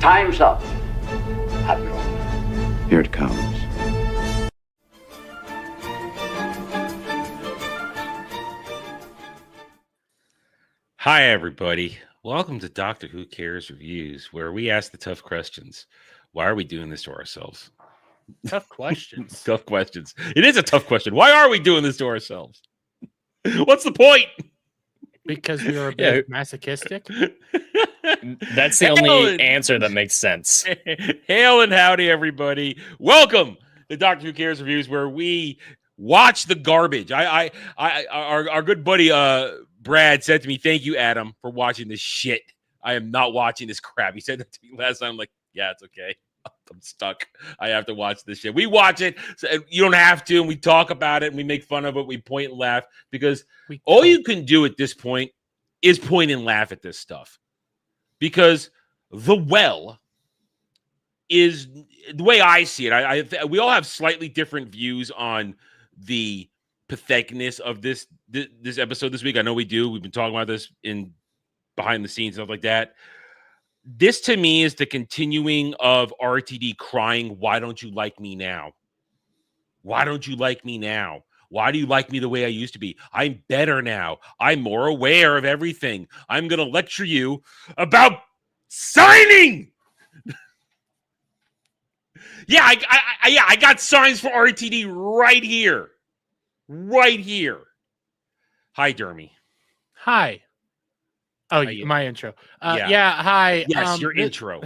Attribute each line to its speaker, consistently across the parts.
Speaker 1: Time's up, Admiral.
Speaker 2: Here it comes.
Speaker 3: Hi, everybody. Welcome to Doctor Who Cares Reviews, where we ask the tough questions. Why are we doing this to ourselves?
Speaker 4: Tough questions.
Speaker 3: Tough questions. It is a tough question. Why are we doing this to ourselves? What's the point?
Speaker 4: Because we are a bit masochistic.
Speaker 5: That's the only answer that makes sense.
Speaker 3: Hail and howdy, everybody. Welcome to Doctor Who Cares Reviews, where we watch the garbage. Our good buddy Brad said to me, "Thank you, Adam, for watching this shit. I am not watching this crap." He said that to me last time. I'm like, yeah, it's okay. I'm stuck. I have to watch this shit. We watch it. So you don't have to. And we talk about it and we make fun of it. We point and laugh because all you can do at this point is point and laugh at this stuff. Because the well is the way I see it. We all have slightly different views on the patheticness of this episode this week. I know we do. We've been talking about this in behind the scenes, stuff like that. This to me is the continuing of RTD crying, "Why don't you like me now? Why don't you like me now? Why do you like me the way I used to be? I'm better now. I'm more aware of everything. I'm going to lecture you about signing." Yeah, I got signs for RTD right here. Right here. Hi, Dermy.
Speaker 4: Hi. Oh, my intro. Yeah, hi.
Speaker 3: Yes, your intro.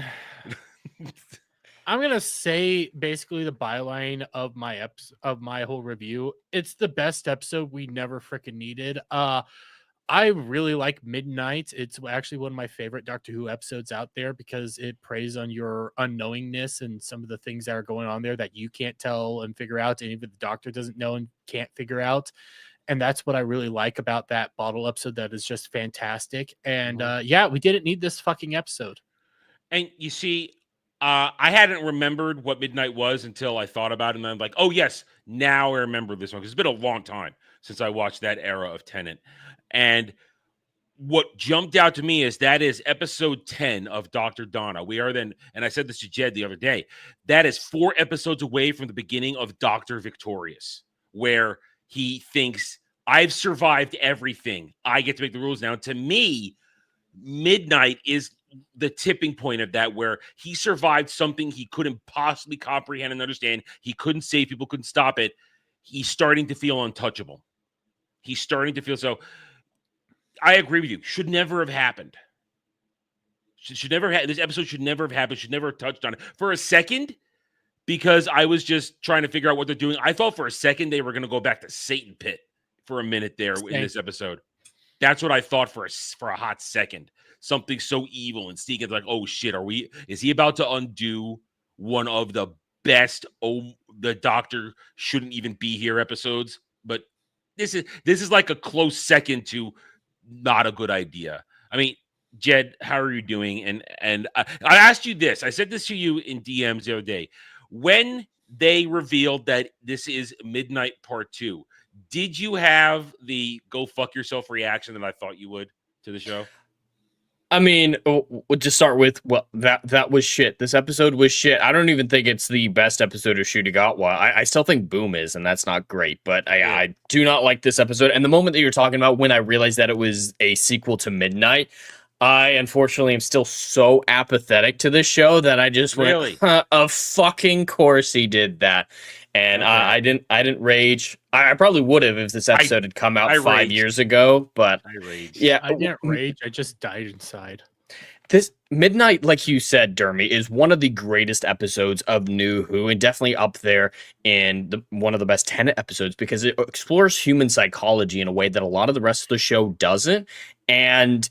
Speaker 4: I'm gonna say basically the byline of my whole review. It's the best episode we never freaking needed. I really like Midnight. It's actually one of my favorite Doctor Who episodes out there because it preys on your unknowingness and some of the things that are going on there that you can't tell and figure out, and even the Doctor doesn't know and can't figure out. And that's what I really like about that bottle episode. That is just fantastic. And yeah, we didn't need this fucking episode.
Speaker 3: And you see, I hadn't remembered what Midnight was until I thought about it. And I'm like, oh, yes, now I remember this one. Because it's been a long time since I watched that era of Tennant. And what jumped out to me is that is episode 10 of Dr. Donna. We are then, and I said this to Jed the other day, that is 4 episodes away from the beginning of Dr. Victorious, where he thinks, I've survived everything. I get to make the rules now. To me, Midnight is the tipping point of that, where he survived something he couldn't possibly comprehend and understand. He couldn't save people, couldn't stop it. He's starting to feel untouchable. He's starting to feel so. I agree with you. Should never have happened. Should never have. This episode should never have happened. Should never have touched on it for a second. Because I was just trying to figure out what they're doing. I thought for a second they were going to go back to Satan Pit for a minute there in this episode. That's what I thought for a hot second. Something so evil and sneaking, like, oh shit, is he about to undo one of the best the Doctor shouldn't even be here episodes? But this is like a close second to not a good idea. I mean, Jed, how are you doing? And I asked you this. I said this to you in DMs the other day. When they revealed that this is Midnight Part 2, did you have the go fuck yourself reaction that I thought you would to the show?
Speaker 5: I mean, we'll just start with, well, that was shit. This episode was shit. I don't even think it's the best episode of Shootigatwa. I still think Boom is, and that's not great, but I do not like this episode. And the moment that you're talking about, when I realized that it was a sequel to Midnight, I unfortunately am still so apathetic to this show that I just went, of fucking course he did that. And I didn't rage. I probably would have if this episode had come out 5 years ago, but
Speaker 3: I raged.
Speaker 5: Yeah,
Speaker 4: I didn't rage. I just died inside.
Speaker 5: This Midnight, like you said, Dermy, is one of the greatest episodes of New Who, and definitely up there in one of the best Tennant episodes, because it explores human psychology in a way that a lot of the rest of the show doesn't. And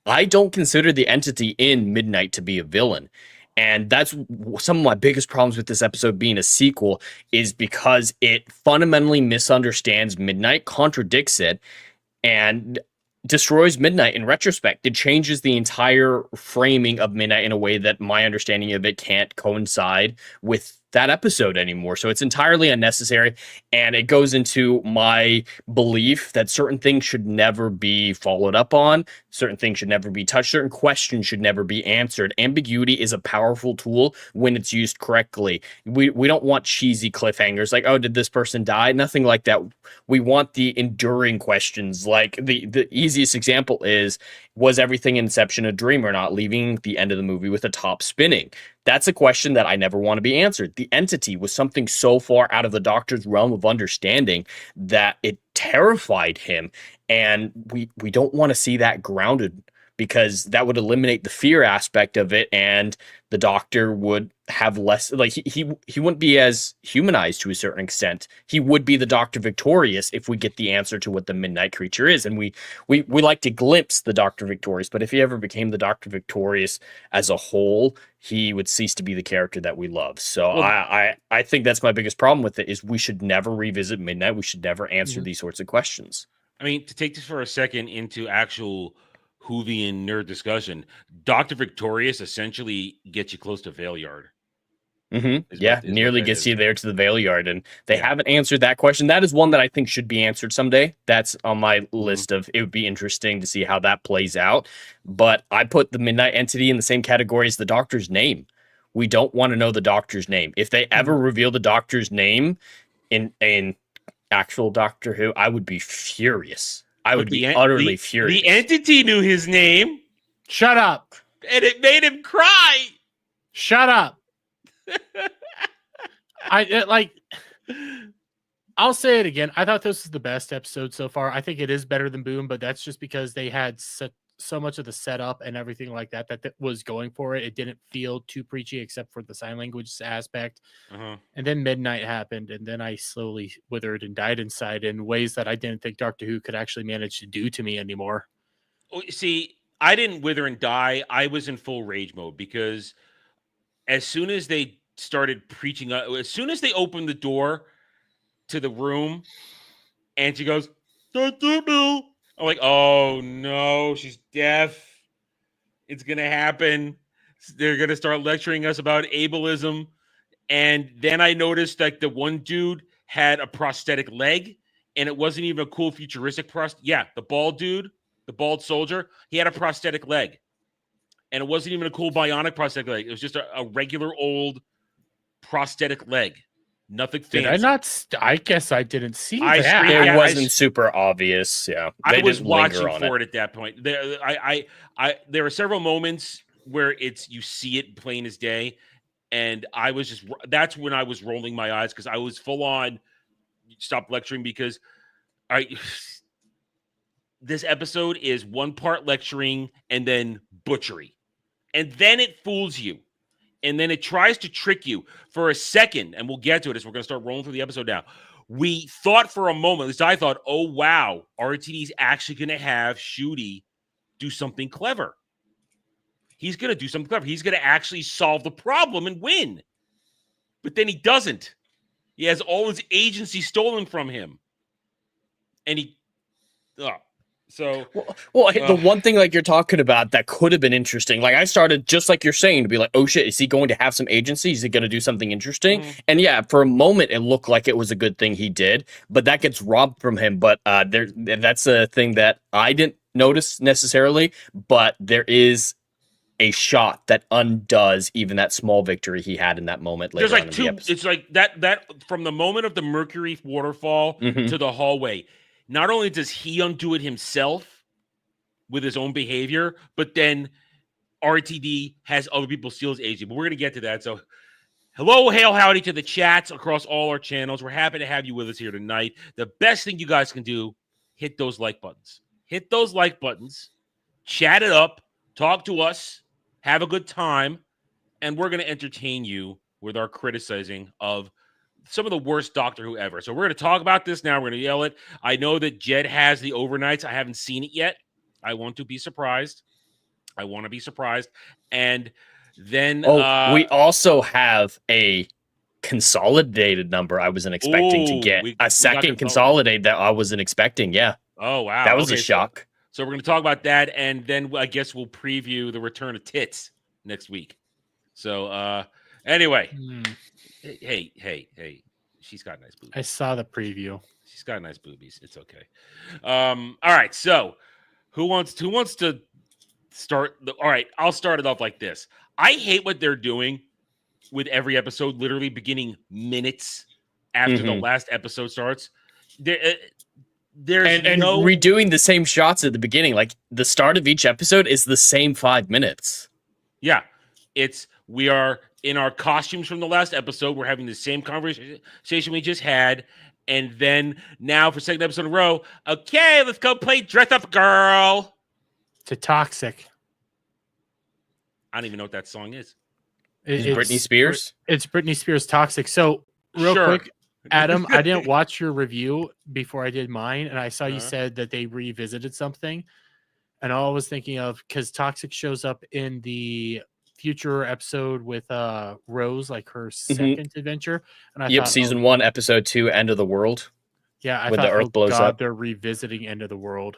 Speaker 5: I don't consider the entity in Midnight to be a villain. And that's some of my biggest problems with this episode being a sequel, is because it fundamentally misunderstands Midnight, contradicts it, and destroys Midnight in retrospect. It changes the entire framing of Midnight in a way that my understanding of it can't coincide with that episode anymore. So it's entirely unnecessary. And it goes into my belief that certain things should never be followed up on. Certain things should never be touched. Certain questions should never be answered. Ambiguity is a powerful tool when it's used correctly. We don't want cheesy cliffhangers like, oh, did this person die? Nothing like that. We want the enduring questions. Like the easiest example is, was everything in Inception a dream or not, leaving the end of the movie with the top spinning? That's a question that I never want to be answered. The entity was something so far out of the doctor's realm of understanding that it terrified him. And we don't want to see that grounded, because that would eliminate the fear aspect of it, and the doctor would have less, like he wouldn't be as humanized to a certain extent. He would be the Doctor Victorious if we get the answer to what the midnight creature is. And we like to glimpse the Doctor Victorious, but if he ever became the Doctor Victorious as a whole, he would cease to be the character that we love. So well, I think that's my biggest problem with it, is we should never revisit midnight. We should never answer these sorts of questions.
Speaker 3: I mean, to take this for a second into actual Whovian nerd discussion, Dr. Victorious essentially gets you close to Veil Yard.
Speaker 5: Yeah, nearly gets you there to the Veil Yard, and they haven't answered that question. That is one that I think should be answered someday. That's on my list of, it would be interesting to see how that plays out. But I put the Midnight Entity in the same category as the Doctor's name. We don't want to know the Doctor's name. If they ever reveal the Doctor's name in actual Doctor Who, I would be furious. I would be utterly furious.
Speaker 3: The entity knew his name.
Speaker 4: Shut up.
Speaker 3: And it made him cry.
Speaker 4: Shut up. I'll say it again. I thought this was the best episode so far. I think it is better than Boom, but that's just because they had so much of the setup and everything like that was going for it. It didn't feel too preachy except for the sign language aspect. And then midnight happened, and then I slowly withered and died inside in ways that I didn't think Doctor Who could actually manage to do to me anymore.
Speaker 3: See, I didn't wither and die. I was in full rage mode, because as soon as they started preaching, as soon as they opened the door to the room and she goes, I'm like, oh no, she's deaf. It's going to happen. They're going to start lecturing us about ableism. And then I noticed like the one dude had a prosthetic leg, and it wasn't even a cool futuristic the bald dude, the bald soldier, he had a prosthetic leg. And it wasn't even a cool bionic prosthetic leg. It was just a regular old prosthetic leg. Nothing fancy.
Speaker 4: Did I not? I guess I didn't see that.
Speaker 5: It wasn't super obvious. Yeah,
Speaker 3: I was watching for it at that point. There are several moments where you see it plain as day, and that's when I was rolling my eyes, because I was full on stop lecturing, because this episode is one part lecturing and then butchery. And then it fools you. And then it tries to trick you for a second. And we'll get to it as we're going to start rolling through the episode now. We thought for a moment, at least I thought, oh, wow, RTD's actually going to have Shooty do something clever. He's going to do something clever. He's going to actually solve the problem and win. But then he doesn't. He has all his agency stolen from him. And
Speaker 5: the one thing like you're talking about that could have been interesting, like I started just like you're saying to be like, oh shit, is he going to have some agency? Is he going to do something interesting? And yeah, for a moment it looked like it was a good thing he did, but that gets robbed from him. But that's a thing that I didn't notice necessarily, but there is a shot that undoes even that small victory he had in that moment later.
Speaker 3: There's like two. It's like that from the moment of the Mercury waterfall to the hallway. Not only does he undo it himself with his own behavior, but then RTD has other people steal his agency. But we're going to get to that. So hello, hail, howdy to the chats across all our channels. We're happy to have you with us here tonight. The best thing you guys can do, hit those like buttons. Hit those like buttons. Chat it up. Talk to us. Have a good time. And we're going to entertain you with our criticizing of some of the worst Doctor Who ever. So we're going to talk about this now. We're going to yell it. I know that Jed has the overnights. I haven't seen it yet. I want to be surprised. And then
Speaker 5: we also have a consolidated number I wasn't expecting to get. A second consolidated that I wasn't expecting. Yeah.
Speaker 3: Oh, wow.
Speaker 5: That was a shock.
Speaker 3: So we're going to talk about that, and then I guess we'll preview the return of Tits next week. So anyway. Hey. She's got nice boobies.
Speaker 4: I saw the preview.
Speaker 3: She's got nice boobies. It's okay. All right. So who wants to start all right, I'll start it off like this. I hate what they're doing with every episode, literally beginning minutes after the last episode starts. There's
Speaker 5: and redoing the same shots at the beginning. Like the start of each episode is the same 5 minutes.
Speaker 3: Yeah. We are in our costumes from the last episode. We're having the same conversation we just had. And then now for second episode in a row, okay, let's go play Dress Up Girl.
Speaker 4: To Toxic.
Speaker 3: I don't even know what that song is.
Speaker 5: It's Britney Spears?
Speaker 4: It's Britney Spears Toxic. So real quick, Adam, I didn't watch your review before I did mine, and I saw you said that they revisited something. And all I was thinking of, because Toxic shows up in the future episode with Rose, like her second adventure. And I thought,
Speaker 5: season 1, episode 2, End of the World.
Speaker 4: Yeah, I
Speaker 5: when
Speaker 4: thought,
Speaker 5: the Earth blows up.
Speaker 4: They're revisiting End of the World.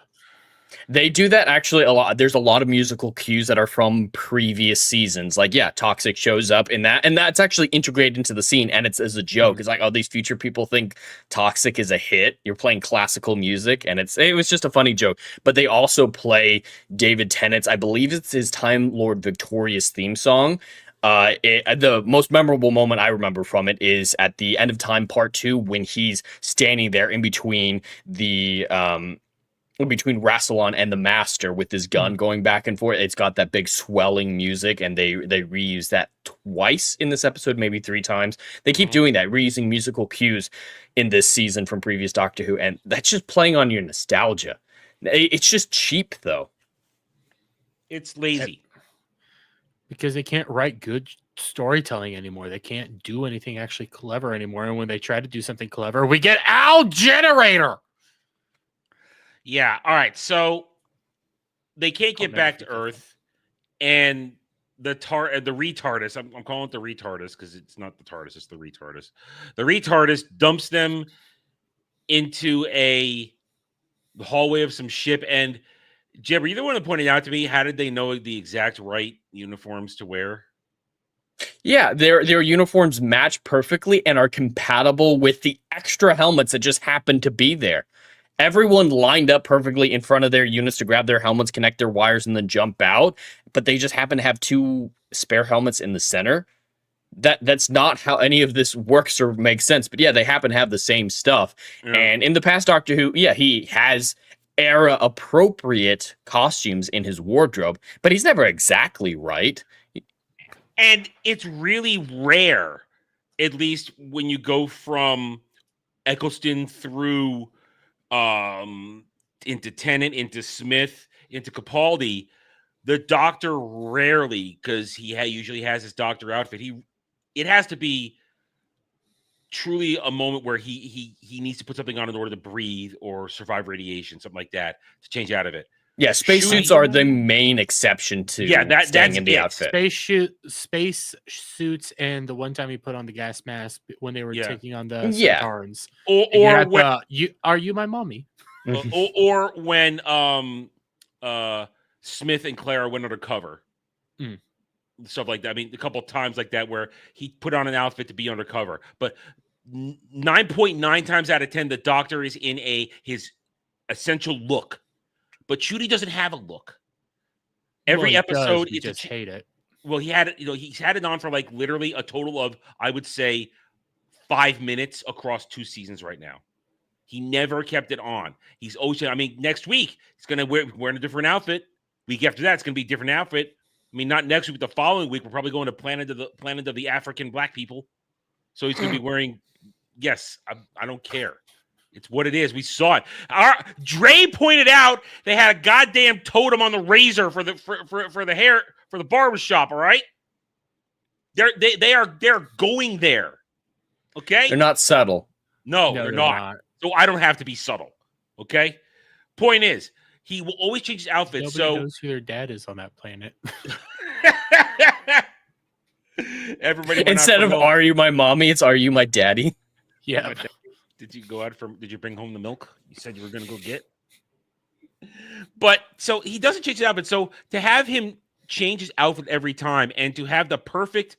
Speaker 5: They do that actually a lot. There's a lot of musical cues that are from previous seasons. Like, yeah, Toxic shows up in that, and that's actually integrated into the scene, and it's as a joke. It's like, oh, these future people think Toxic is a hit. You're playing classical music, and it was just a funny joke. But they also play David Tennant's, I believe it's his Time Lord Victorious theme song. The most memorable moment I remember from it is at the end of Time Part 2 when he's standing there in between between Rassilon and the Master with his gun going back and forth. It's got that big swelling music, and they reuse that twice in this episode, maybe 3 times. They keep doing that, reusing musical cues in this season from previous Doctor Who, and that's just playing on your nostalgia. It's just cheap, though.
Speaker 3: It's lazy.
Speaker 4: Because they can't write good storytelling anymore. They can't do anything actually clever anymore. And when they try to do something clever, we get Al Generator.
Speaker 3: Yeah. All right. So they can't get back to Earth, and the retardus. I'm calling it the retardus because it's not the TARDIS. It's the retardus. The retardus dumps them into the hallway of some ship. And Jeb, were you the one that pointed out to me, how did they know the exact right uniforms to wear?
Speaker 5: Yeah, their uniforms match perfectly and are compatible with the extra helmets that just happen to be there. Everyone lined up perfectly in front of their units to grab their helmets, connect their wires, and then jump out. But they just happen to have 2 spare helmets in the center. That's not how any of this works or makes sense. But yeah, they happen to have the same stuff. Yeah. And in the past Doctor Who, yeah, he has era-appropriate costumes in his wardrobe, but he's never exactly right.
Speaker 3: And it's really rare, at least when you go from Eccleston through into Tennant, into Smith, into Capaldi, the Doctor rarely, because he usually has his Doctor outfit. It has to be truly a moment where he needs to put something on in order to breathe or survive radiation, something like that, to change out of it.
Speaker 5: Yeah, spacesuits are the main exception to staying in the outfit.
Speaker 4: Space suits, and the one time he put on the gas mask when they were taking on the Sontarans.
Speaker 3: Or when
Speaker 4: are you my mommy?
Speaker 3: or when Smith and Clara went undercover. Stuff like that. I mean, a couple of times like that where he put on an outfit to be undercover. But 9.9 times out of 10, the Doctor is in his essential look. But Judy doesn't have a look. Every episode,
Speaker 4: you just hate it.
Speaker 3: Well, he had it. He's had it on for like literally a total of, I would say, 5 minutes across 2 seasons right now. He never kept it on. He's always. I mean, next week he's gonna wear a different outfit. Week after that, it's gonna be a different outfit. I mean, not next week, but the following week, we're probably going to planet of the African black people. So he's gonna be wearing. Yes, I don't care. It's what it is. We saw it. Dre pointed out they had a goddamn totem on the razor for the hair for the barbershop. All right, they're going there. Okay,
Speaker 5: they're not subtle.
Speaker 3: No, they're not. So I don't have to be subtle. Okay. Point is, he will always change his outfit.
Speaker 4: Nobody knows who their dad is on that planet.
Speaker 3: Everybody.
Speaker 5: Instead of "Are you my mommy?" it's "Are you my daddy?"
Speaker 4: Yeah.
Speaker 3: Did you go out did you bring home the milk you said you were going to go get? But so he doesn't change his outfit. So to have him change his outfit every time and to have the perfect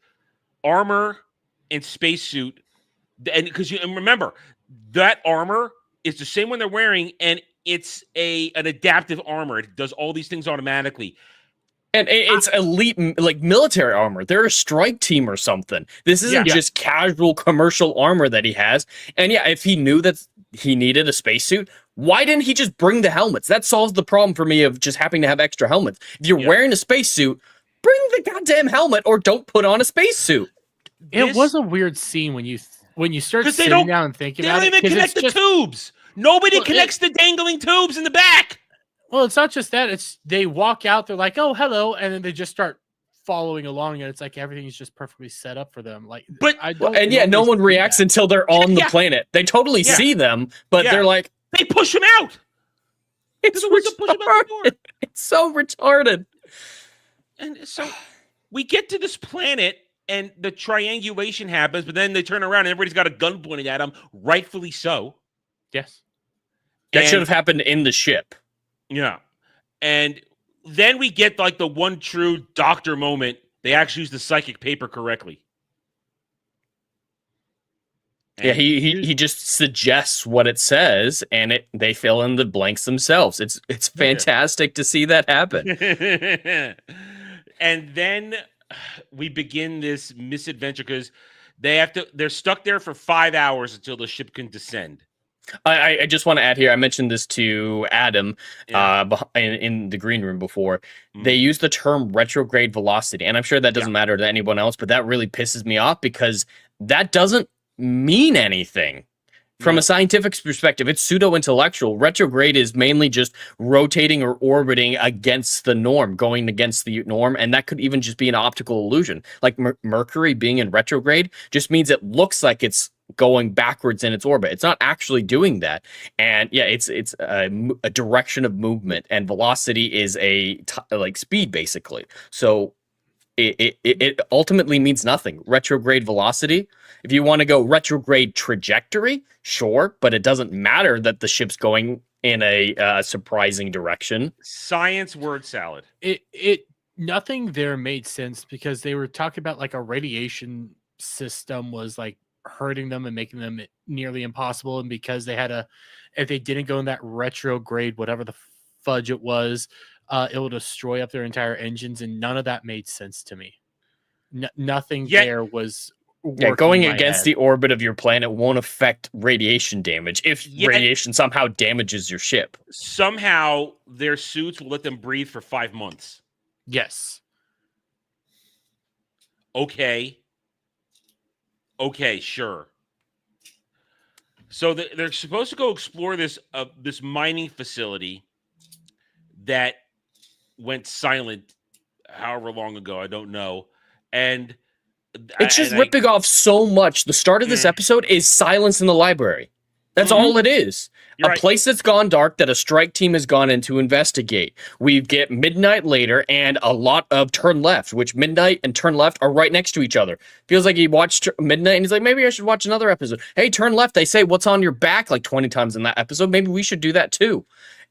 Speaker 3: armor and spacesuit, and because and remember that armor is the same one they're wearing, and it's an adaptive armor. It does all these things automatically.
Speaker 5: And it's elite, like military armor. They're a strike team or something. This isn't just casual commercial armor that he has. And yeah, if he knew that he needed a spacesuit, why didn't he just bring the helmets? That solves the problem for me of just having to have extra helmets. If you're wearing a spacesuit, bring the goddamn helmet or don't put on a spacesuit.
Speaker 4: It was a weird scene when you start sitting down and thinking about it.
Speaker 3: They don't even connect the tubes. Nobody connects the dangling tubes in the back.
Speaker 4: Well, it's not just that. It's they walk out, they're like, "Oh, hello," and then they just start following along, and it's like everything's just perfectly set up for them. Like,
Speaker 3: but
Speaker 5: no one reacts until they're on the planet. They totally see them, but they're like,
Speaker 3: they push him out.
Speaker 5: It's retarded. It's so retarded.
Speaker 3: And so we get to this planet, and the triangulation happens, but then they turn around, and everybody's got a gun pointed at them, rightfully so.
Speaker 4: Yes,
Speaker 5: that should have happened in the ship.
Speaker 3: Yeah. And then we get like the one true doctor moment. They actually use the psychic paper correctly.
Speaker 5: And he just suggests what it says, and they fill in the blanks themselves. It's fantastic to see that happen.
Speaker 3: And then we begin this misadventure because they're stuck there for 5 hours until the ship can descend.
Speaker 5: I just want to add here, I mentioned this to Adam in the green room before. They use the term retrograde velocity, and I'm sure that doesn't matter to anyone else, but that really pisses me off because that doesn't mean anything. From a scientific perspective, it's pseudo-intellectual. Retrograde is mainly just rotating or orbiting against the norm, going against the norm, and that could even just be an optical illusion. Like Mercury being in retrograde just means it looks like it's going backwards in its orbit. It's not actually doing that. And yeah, it's a direction of movement, and velocity is like speed, basically. So it ultimately means nothing. Retrograde velocity. If you want to go retrograde trajectory, sure, but it doesn't matter that the ship's going in a surprising direction.
Speaker 3: Science word salad.
Speaker 4: Nothing there made sense because they were talking about like a radiation system was like hurting them and making them nearly impossible, and because if they didn't go in that retrograde, whatever the fudge it was, it will destroy up their entire engines, and none of that made sense to me. Nothing there was
Speaker 5: going against the orbit of your planet won't affect radiation damage if radiation somehow damages your ship.
Speaker 3: Somehow their suits will let them breathe for 5 months.
Speaker 4: Yes.
Speaker 3: Okay, sure. So they're supposed to go explore this mining facility that went silent however long ago, I don't know. And
Speaker 5: it's just ripping off so much. The start of this episode is silence in the library. That's all it is. You're a place that's gone dark that a strike team has gone in to investigate. We get midnight later and a lot of turn left, which midnight and turn left are right next to each other. Feels like he watched midnight and he's like, maybe I should watch another episode. Hey, turn left. They say, what's on your back like 20 times in that episode. Maybe we should do that too.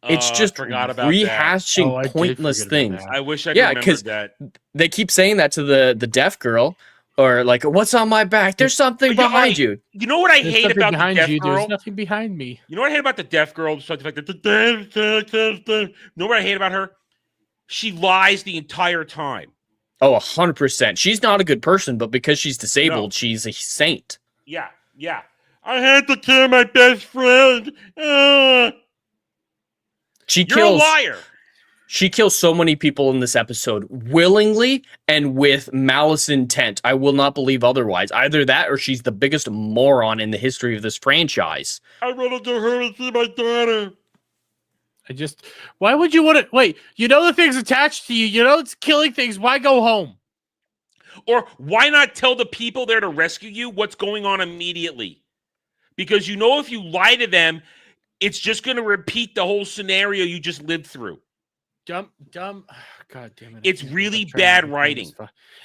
Speaker 5: It's just rehashing pointless things.
Speaker 3: I wish I could remember that.
Speaker 5: They keep saying that to the deaf girl. Or like, what's on my back? There's something behind you.
Speaker 3: You know what I hate about the deaf girl?
Speaker 4: There's nothing behind me.
Speaker 3: You know what I hate about the deaf girl? Despite the fact that you know what I hate about her? She lies the entire time.
Speaker 5: Oh, 100%. She's not a good person, but because she's disabled, she's a saint.
Speaker 3: Yeah. I had to kill my best friend. You're a liar.
Speaker 5: She kills so many people in this episode willingly and with malice intent. I will not believe otherwise. Either that or she's the biggest moron in the history of this franchise.
Speaker 3: I wanted to her to see my daughter.
Speaker 4: Why would you want to wait? You know the thing's attached to you. You know it's killing things. Why go home?
Speaker 3: Or why not tell the people there to rescue you what's going on immediately? Because you know if you lie to them, it's just going to repeat the whole scenario you just lived through.
Speaker 4: Dumb. God damn it.
Speaker 3: It's really bad writing.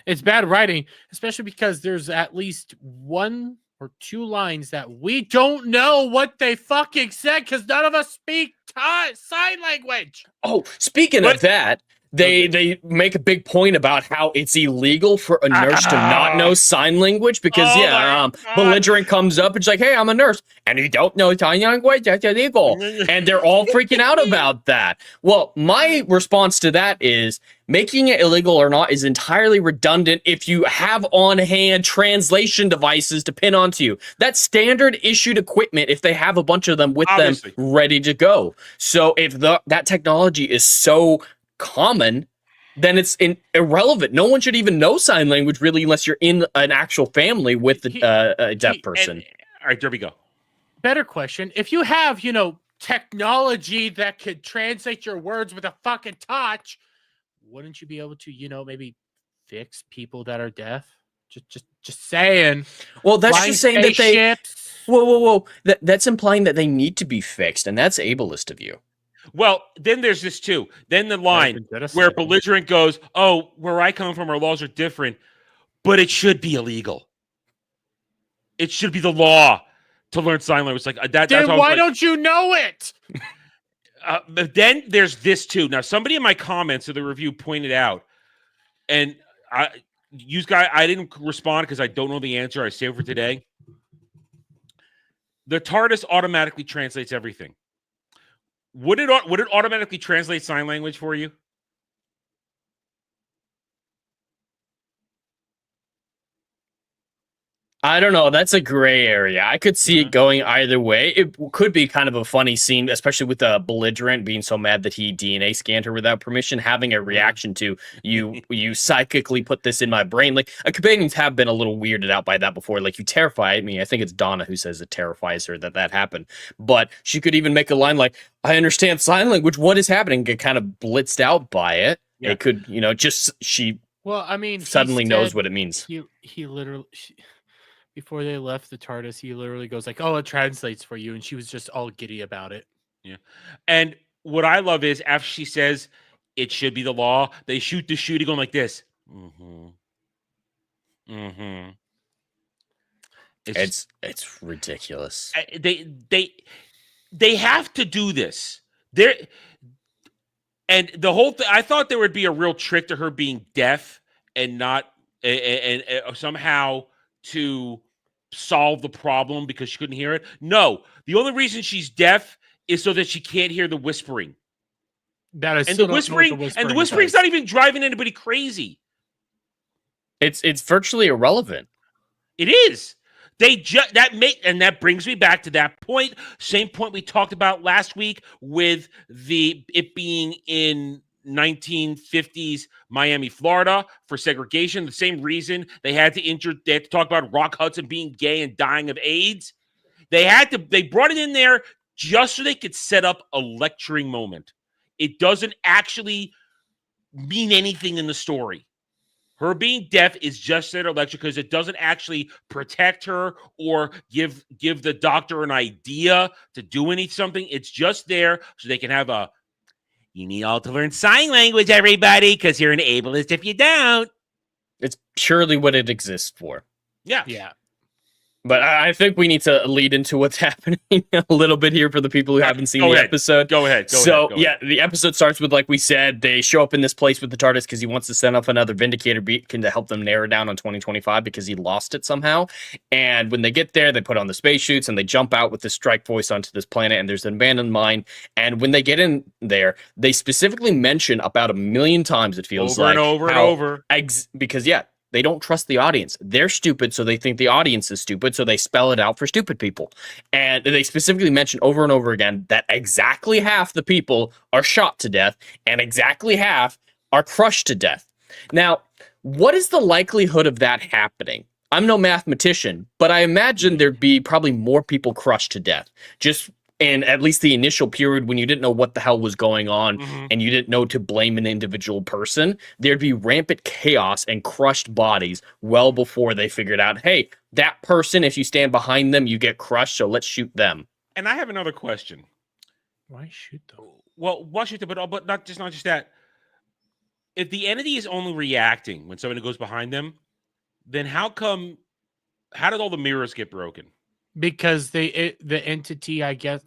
Speaker 4: It's bad writing, especially because there's at least 1 or 2 lines that we don't know what they fucking said because none of us speak sign language.
Speaker 5: Oh, speaking of that, They make a big point about how it's illegal for a nurse to not know sign language because
Speaker 3: Oh my God.
Speaker 5: belligerent comes up and she's like, "Hey, I'm a nurse, and you don't know sign language? That's illegal." And they're all freaking out about that. Well, my response to that is making it illegal or not is entirely redundant if you have on hand translation devices to pin onto you. That's standard issued equipment if they have a bunch of them with
Speaker 3: Obviously.
Speaker 5: them ready to go. So if that technology is so common, then it's irrelevant. No one should even know sign language really unless you're in an actual family with a deaf person.
Speaker 3: All right, there we go.
Speaker 4: Better question. If you have, technology that could translate your words with a fucking touch, wouldn't you be able to, maybe fix people that are deaf? Just saying.
Speaker 5: Well, that's
Speaker 4: Flying
Speaker 5: just saying that they.
Speaker 4: spaceships.
Speaker 5: Whoa! That's implying that they need to be fixed, and that's ableist of you.
Speaker 3: Well, then there's this too. Then the line where
Speaker 4: genocide.
Speaker 3: belligerent goes, "Oh, where I come from, our laws are different, but it should be illegal. It should be the law to learn sign language." Like that.
Speaker 4: Then
Speaker 3: That's
Speaker 4: why don't you know it?
Speaker 3: But then there's this too. Now, somebody in my comments of the review pointed out, and I didn't respond because I don't know the answer. I saved for today. The TARDIS automatically translates everything. Would it automatically translate sign language for you?
Speaker 5: I don't know. That's a gray area. I could see it going either way. It could be kind of a funny scene, especially with the belligerent being so mad that he DNA scanned her without permission, having a reaction to you psychically put this in my brain. Like, companions have been a little weirded out by that before. Like, you terrify me. I think it's Donna who says it terrifies her that happened. But she could even make a line like, "I understand sign language. What is happening?" Get kind of blitzed out by it. Yeah. It could,
Speaker 4: Well, I mean,
Speaker 5: suddenly knows what it means.
Speaker 4: He literally. Before they left the TARDIS, he literally goes like, "Oh, it translates for you," and she was just all giddy about it.
Speaker 3: Yeah, and what I love is after she says it should be the law, they shoot the shooting going like this.
Speaker 5: It's ridiculous.
Speaker 3: They have to do this. And the whole thing. I thought there would be a real trick to her being deaf and not and somehow to solve the problem because she couldn't hear it. No, the only reason she's deaf is so that she can't hear the whispering.
Speaker 4: That is,
Speaker 3: and the whispering's not even driving anybody crazy.
Speaker 5: It's virtually irrelevant.
Speaker 3: It is. That brings me back to that point. Same point we talked about last week with it being in 1950s Miami, Florida for segregation. The same reason they had to talk about Rock Hudson being gay and dying of AIDS. They brought it in there just so they could set up a lecturing moment. It doesn't actually mean anything in the story. Her being deaf is just there to lecture because it doesn't actually protect her or give the doctor an idea to do something. It's just there so they can have you need all to learn sign language, everybody, because you're an ableist if you don't.
Speaker 5: It's purely what it exists for.
Speaker 3: Yeah.
Speaker 5: But I think we need to lead into what's happening a little bit here for the people who haven't seen the episode.
Speaker 3: Go ahead.
Speaker 5: The episode starts with, like we said, they show up in this place with the TARDIS because he wants to send off another Vindicator beacon to help them narrow down on 2025 because he lost it somehow. And when they get there, they put on the spacesuits and they jump out with the strike voice onto this planet, and there's an abandoned mine. And when they get in there, they specifically mention about 1 million times, it feels
Speaker 3: over and over.
Speaker 5: Because, they don't trust the audience. They're stupid, so they think the audience is stupid, so they spell it out for stupid people. And they specifically mention over and over again that exactly half the people are shot to death and exactly half are crushed to death. Now, what is the likelihood of that happening? I'm no mathematician, but I imagine there'd be probably more people crushed to death. Just in at least the initial period when you didn't know what the hell was going on and you didn't know to blame an individual person, there'd be rampant chaos and crushed bodies well before they figured out, hey, that person, if you stand behind them, you get crushed, so let's shoot them.
Speaker 3: And I have another question.
Speaker 4: Why shoot them?
Speaker 3: Well, why shoot them? But not just that. If the entity is only reacting when somebody goes behind them, then how did all the mirrors get broken?
Speaker 4: Because the entity, I guess,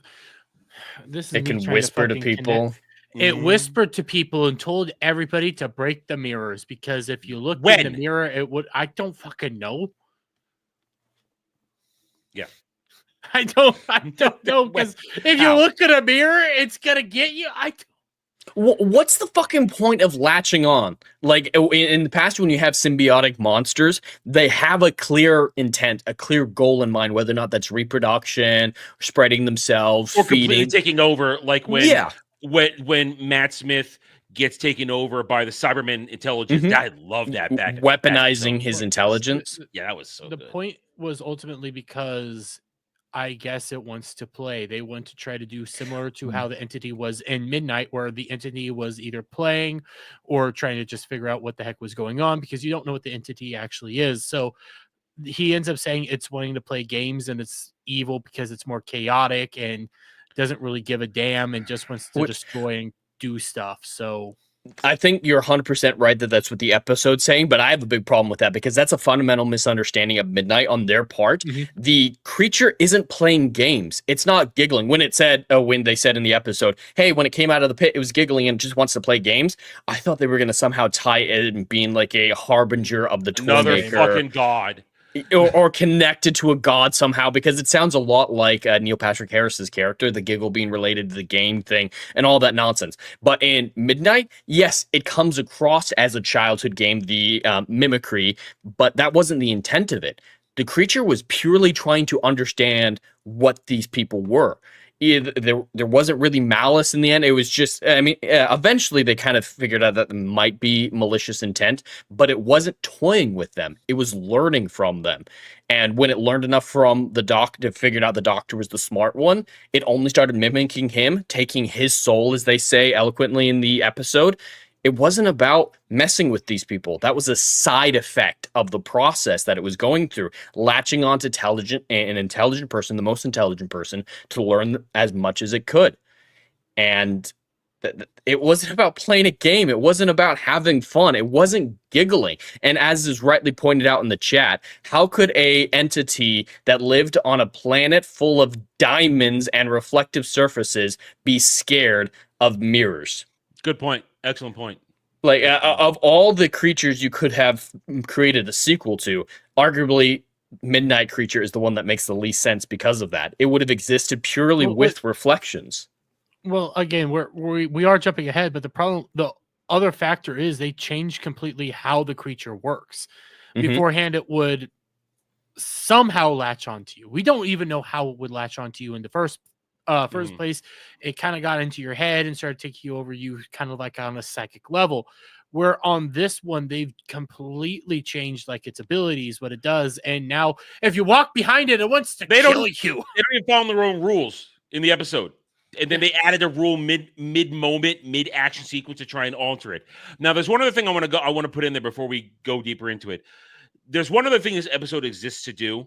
Speaker 5: it can whisper to people.
Speaker 4: It whispered to people and told everybody to break the mirrors because if you looked in the
Speaker 3: When?
Speaker 4: mirror, it would. I don't fucking know.
Speaker 3: Yeah.
Speaker 4: I don't know
Speaker 3: When?
Speaker 4: because if you
Speaker 3: How?
Speaker 4: look at a mirror, it's gonna get you.
Speaker 5: What's the fucking point of latching on? Like in the past, when you have symbiotic monsters, they have a clear intent, a clear goal in mind, whether or not that's reproduction, spreading themselves,
Speaker 3: Or completely
Speaker 5: feeding.
Speaker 3: taking over, like when
Speaker 5: Yeah.
Speaker 3: when Matt Smith gets taken over by the Cyberman intelligence.
Speaker 5: Mhm.
Speaker 3: I love that back.
Speaker 5: Weaponizing his intelligence.
Speaker 3: Yeah, that was so
Speaker 4: The
Speaker 3: good.
Speaker 4: point was ultimately because I guess it wants to play. They want to try to do similar to how the entity was in Midnight, where the entity was either playing or trying to just figure out what the heck was going on because you don't know what the entity actually is. So he ends up saying it's wanting to play games and it's evil because it's more chaotic and doesn't really give a damn and just wants to
Speaker 5: Which-
Speaker 4: destroy and do stuff. So
Speaker 5: I think you're 100% right that that's what the episode's saying, but I have a big problem with that because that's a fundamental misunderstanding of Midnight on their part. The creature isn't playing games. It's not giggling. When they said in the episode, hey, when it came out of the pit, it was giggling and just wants to play games. I thought they were going to somehow tie it in being like a harbinger of the
Speaker 3: Another
Speaker 5: Toymaker.
Speaker 3: fucking god.
Speaker 5: Or connected to a god somehow, because it sounds a lot like Neil Patrick Harris's character, the giggle being related to the game thing and all that nonsense. But in Midnight, yes, it comes across as a childhood game, the mimicry, but that wasn't the intent of it. The creature was purely trying to understand what these people were. There wasn't really malice in the end. It was just, eventually they kind of figured out that there might be malicious intent, but it wasn't toying with them. It was learning from them. And when it learned enough from the doctor, figured out the doctor was the smart one, it only started mimicking him, taking his soul, as they say eloquently in the episode. It wasn't about messing with these people. That was a side effect of the process that it was going through, latching onto an intelligent person, the most intelligent person, to learn as much as it could. And it wasn't about playing a game. It wasn't about having fun. It wasn't giggling. And as is rightly pointed out in the chat, how could a entity that lived on a planet full of diamonds and reflective surfaces be scared of mirrors?
Speaker 3: Good point. Excellent point.
Speaker 5: Like, of all the creatures you could have created a sequel to, arguably Midnight Creature is the one that makes the least sense because of that. It would have existed purely with reflections.
Speaker 4: Well, again, we are jumping ahead, but the other factor is they changed completely how the creature works. Beforehand, it would somehow latch onto you. We don't even know how it would latch onto you in the first place. It kind of got into your head and started taking you over you kind of like on a psychic level, where on this one they've completely changed like its abilities, what it does, and now if you walk behind it, it wants to kill you.
Speaker 3: They don't even follow their own rules in the episode, and then they added a rule mid moment, mid action sequence to try and alter it. Now, there's one other thing I want to put in there before we go deeper into it. There's one other thing this episode exists to do,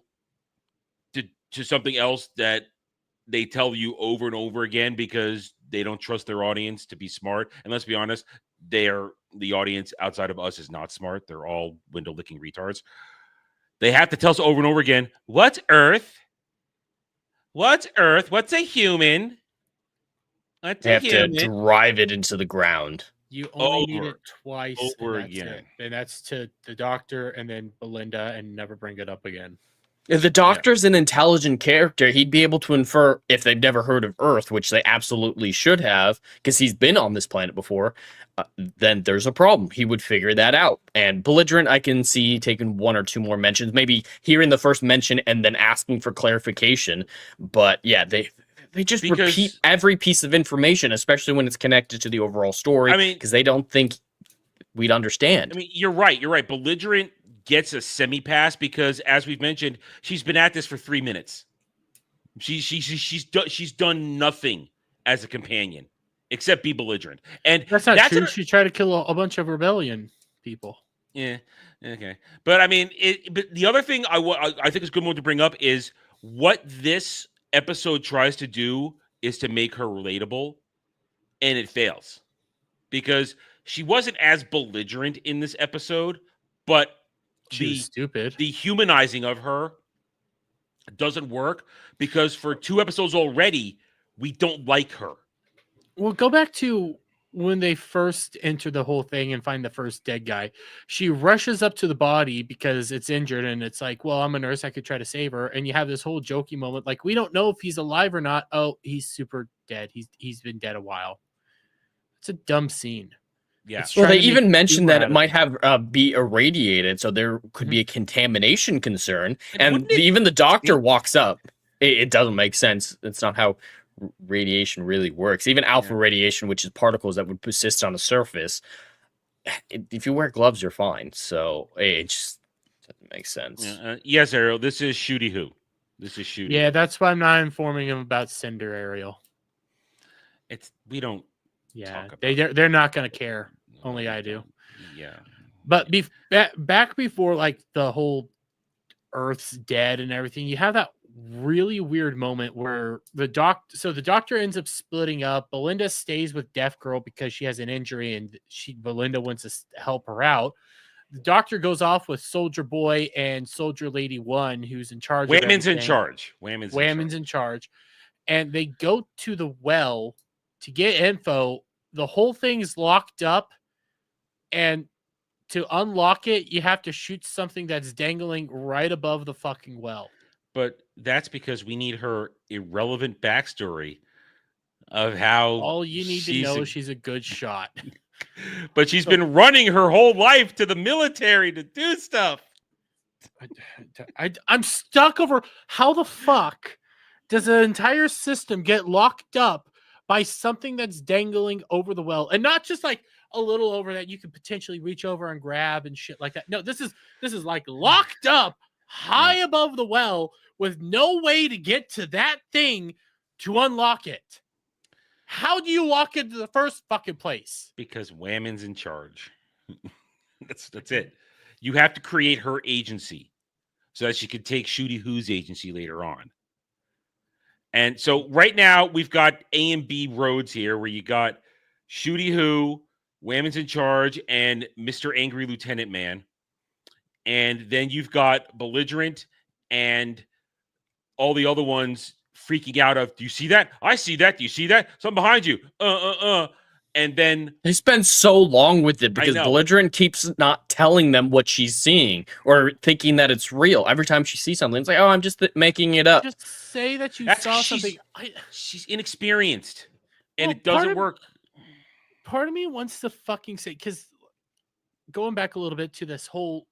Speaker 3: to something else that they tell you over and over again because they don't trust their audience to be smart. And let's be honest, the audience outside of us is not smart. They're all window licking retards. They have to tell us over and over again, what's Earth? What's Earth? What's a human?
Speaker 5: They have to drive it into the ground.
Speaker 4: You only need it twice
Speaker 3: over again.
Speaker 4: And that's to the doctor and then Belinda, and never bring it up again.
Speaker 5: If the doctor's an intelligent character, he'd be able to infer, if they've never heard of Earth, which they absolutely should have, because he's been on this planet before, then there's a problem. He would figure that out. And Belligerent, I can see taking one or two more mentions, maybe hearing the first mention and then asking for clarification. But yeah, they just repeat every piece of information, especially when it's connected to the overall story, because they don't think we'd understand.
Speaker 3: I mean, you're right. Belligerent gets a semi-pass because, as we've mentioned, she's been at this for 3 minutes. She's done nothing as a companion except be belligerent, and
Speaker 4: that's not true. She tried to kill a bunch of rebellion people.
Speaker 3: Yeah, okay, but I mean, but the other thing I think is a good one to bring up is what this episode tries to do is to make her relatable, and it fails because she wasn't as belligerent in this episode, but
Speaker 4: stupid.
Speaker 3: The humanizing of her doesn't work because for 2 episodes already, we don't like her.
Speaker 4: Well, go back to when they first enter the whole thing and find the first dead guy, she rushes up to the body because it's injured, and it's like, well, I'm a nurse, I could try to save her. And you have this whole jokey moment, like, we don't know if he's alive or not. Oh, he's super dead. He's been dead a while. It's a dumb scene.
Speaker 3: Yeah.
Speaker 4: It's
Speaker 5: Well, they
Speaker 4: trying to make
Speaker 5: even mentioned
Speaker 4: humor
Speaker 5: that
Speaker 4: out
Speaker 5: it
Speaker 4: of
Speaker 5: might have be irradiated, so there could be a contamination concern. And even the doctor walks up. It doesn't make sense. It's not how radiation really works. Even alpha radiation, which is particles that would persist on the surface, if you wear gloves, you're fine. So it just doesn't make sense.
Speaker 3: Yes, Ariel. This is Shooty Who. This is Shooty.
Speaker 4: Yeah, that's why I'm not informing him about Cinder, Ariel.
Speaker 3: We don't.
Speaker 4: Yeah,
Speaker 3: talk about
Speaker 4: they're not gonna care. Only I do.
Speaker 3: Yeah.
Speaker 4: But back before like the whole Earth's dead and everything, you have that really weird moment where the doctor ends up splitting up. Belinda stays with Deaf Girl because she has an injury and Belinda wants to help her out. The doctor goes off with Soldier Boy and Soldier Lady 1, who's in charge.
Speaker 3: Whammon's
Speaker 4: of
Speaker 3: in charge. Whammon's
Speaker 4: in charge. And they go to the well to get info. The whole thing's locked up, and to unlock it, you have to shoot something that's dangling right above the fucking well.
Speaker 3: But that's because we need her irrelevant backstory of how
Speaker 4: all you need to know is she's a good shot.
Speaker 3: But she's been running her whole life to the military to do stuff.
Speaker 4: I'm stuck over how the fuck does an entire system get locked up by something that's dangling over the well, and not just like a little over that you could potentially reach over and grab and shit like that. No, this is like locked up high above the well with no way to get to that thing to unlock it. How do you walk into the first fucking place?
Speaker 3: Because Whammon's in charge. That's it. You have to create her agency so that she can take Shooty Who's agency later on. And so right now we've got A and B roads here where you got Shooty Who, Whammon's in charge, and Mr. Angry Lieutenant Man. And then you've got Belligerent and all the other ones freaking out of, do you see that? I see that. Do you see that? Something behind you. And then
Speaker 5: they spend so long with it because Belligerent keeps not telling them what she's seeing or thinking that it's real. Every time she sees something, it's like, oh, I'm just making it up.
Speaker 4: Just say that you saw something.
Speaker 3: She's inexperienced, and it doesn't work.
Speaker 4: Part of me wants to fucking say, because going back a little bit to this whole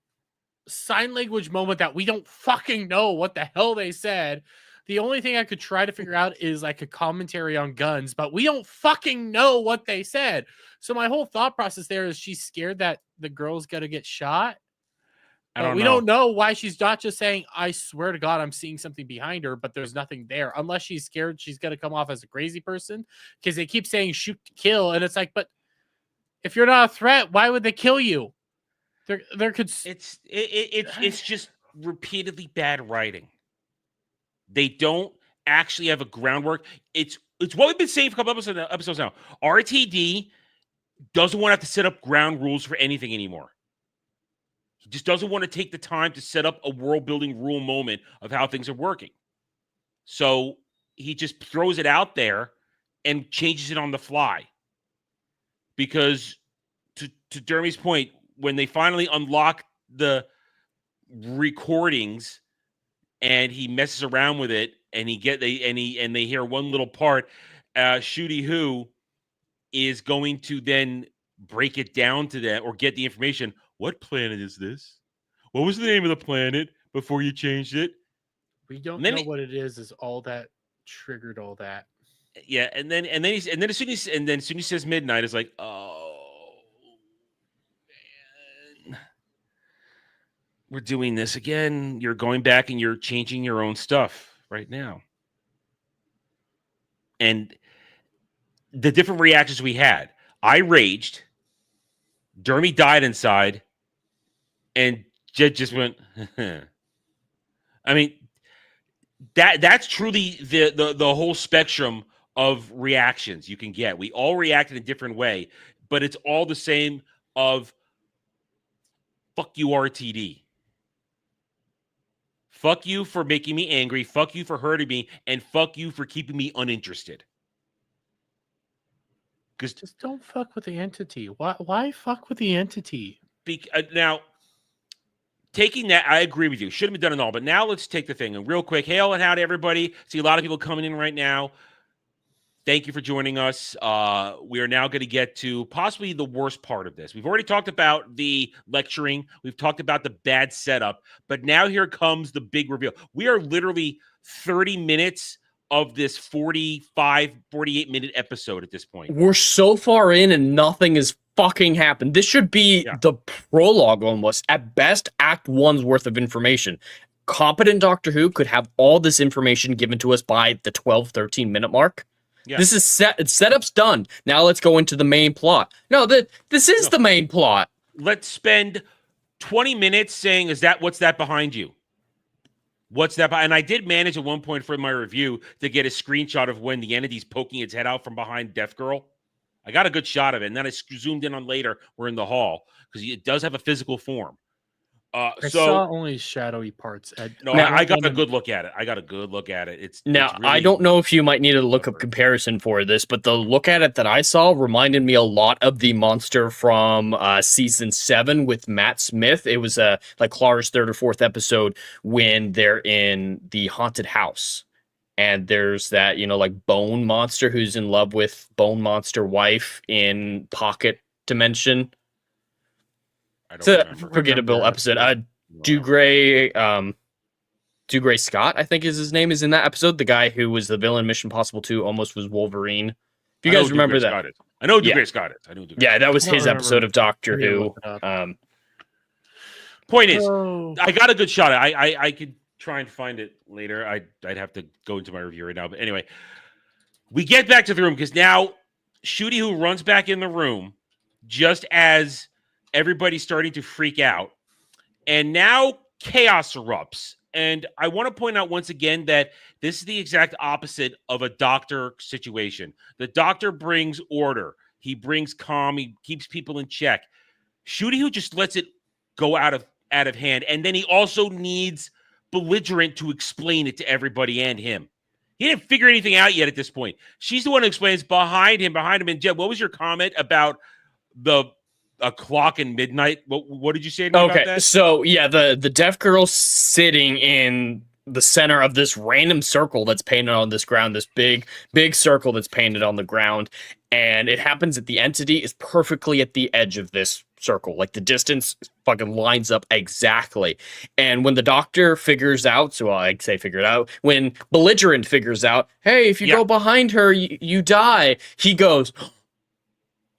Speaker 4: sign language moment that we don't fucking know what the hell they said. The only thing I could try to figure out is like a commentary on guns, but we don't fucking know what they said. So my whole thought process there is she's scared that the girl's going to get shot. We don't know why she's not just saying, I swear to God, I'm seeing something behind her, but there's nothing there. Unless she's scared she's going to come off as a crazy person, because they keep saying shoot to kill. And it's like, but if you're not a threat, why would they kill you? There could.
Speaker 3: It's just repeatedly bad writing. They don't actually have a groundwork. It's what we've been saying for a couple episodes now. RTD doesn't want to have to set up ground rules for anything anymore. He just doesn't want to take the time to set up a world-building rule moment of how things are working. So he just throws it out there and changes it on the fly. Because to Jeremy's point, when they finally unlock the recordings and he messes around with it and they hear one little part, Shooty Who is going to then break it down to them or get the information. What planet is this? What was the name of the planet before you changed it?
Speaker 4: We don't know what it is all that triggered all that.
Speaker 3: Yeah, and then as soon as he says midnight, it's like, oh man, we're doing this again. You're going back and you're changing your own stuff right now. And the different reactions we had, I raged. Dermy died inside, and Jed just went. I mean, that's truly the whole spectrum of reactions you can get. We all react in a different way, but it's all the same of fuck you, RTD. Fuck you for making me angry. Fuck you for hurting me. And fuck you for keeping me uninterested. Because
Speaker 4: Just don't fuck with the entity. Why fuck with the entity?
Speaker 3: now, taking that, I agree with you. Should have been done and all. But now let's take the thing. And real quick, hail and howdy, everybody. See a lot of people coming in right now. Thank you for joining us. We are now going to get to possibly the worst part of this. We've already talked about the lecturing. We've talked about the bad setup. But now here comes the big reveal. We are literally 30 minutes of this 48-minute episode at this point.
Speaker 5: We're so far in and nothing has fucking happened. This should be the prologue almost. At best, Act 1's worth of information. Competent Doctor Who could have all this information given to us by the 12-13 minute mark. Yeah. This is setup's done. Now let's go into the main plot. No, this is the main plot.
Speaker 3: Let's spend 20 minutes saying, what's that behind you? What's that? And I did manage at one point for my review to get a screenshot of when the entity's poking its head out from behind Deaf Girl. I got a good shot of it. And then I zoomed in on later. We're in the hall because it does have a physical form.
Speaker 4: I saw only shadowy parts.
Speaker 3: I got a good look at it. It's really...
Speaker 5: I don't know if you might need a look-up comparison for this, but the look at it that I saw reminded me a lot of the monster from season 7 with Matt Smith. It was like Clara's 3rd or 4th episode when they're in the haunted house. And there's that, like bone monster who's in love with bone monster wife in pocket dimension. It's a forgettable episode. Dougray Scott, I think is his name, is in that episode. The guy who was the villain Mission Impossible 2, almost was Wolverine. If you guys remember that.
Speaker 3: I know Dougray Scott is.
Speaker 5: Yeah, that was his episode of Doctor Who.
Speaker 3: Point is, I got a good shot. I could try and find it later. I'd have to go into my review right now. But anyway, we get back to the room because now Shooty Who runs back in the room just as everybody's starting to freak out. And now chaos erupts. And I want to point out once again that this is the exact opposite of a doctor situation. The doctor brings order. He brings calm. He keeps people in check. Shooty Who just lets it go out of hand. And then he also needs belligerent to explain it to everybody and him. He didn't figure anything out yet at this point. She's the one who explains behind him. And Jeb, what was your comment about a clock in midnight? What did you say about that?
Speaker 5: So yeah, the deaf girl sitting in the center of this random circle that's painted on this ground, this big circle that's painted on the ground, and it happens that the entity is perfectly at the edge of this circle. Like the distance fucking lines up exactly. And when the doctor figures out, when belligerent figures out, hey, if you go behind her, you die. He goes,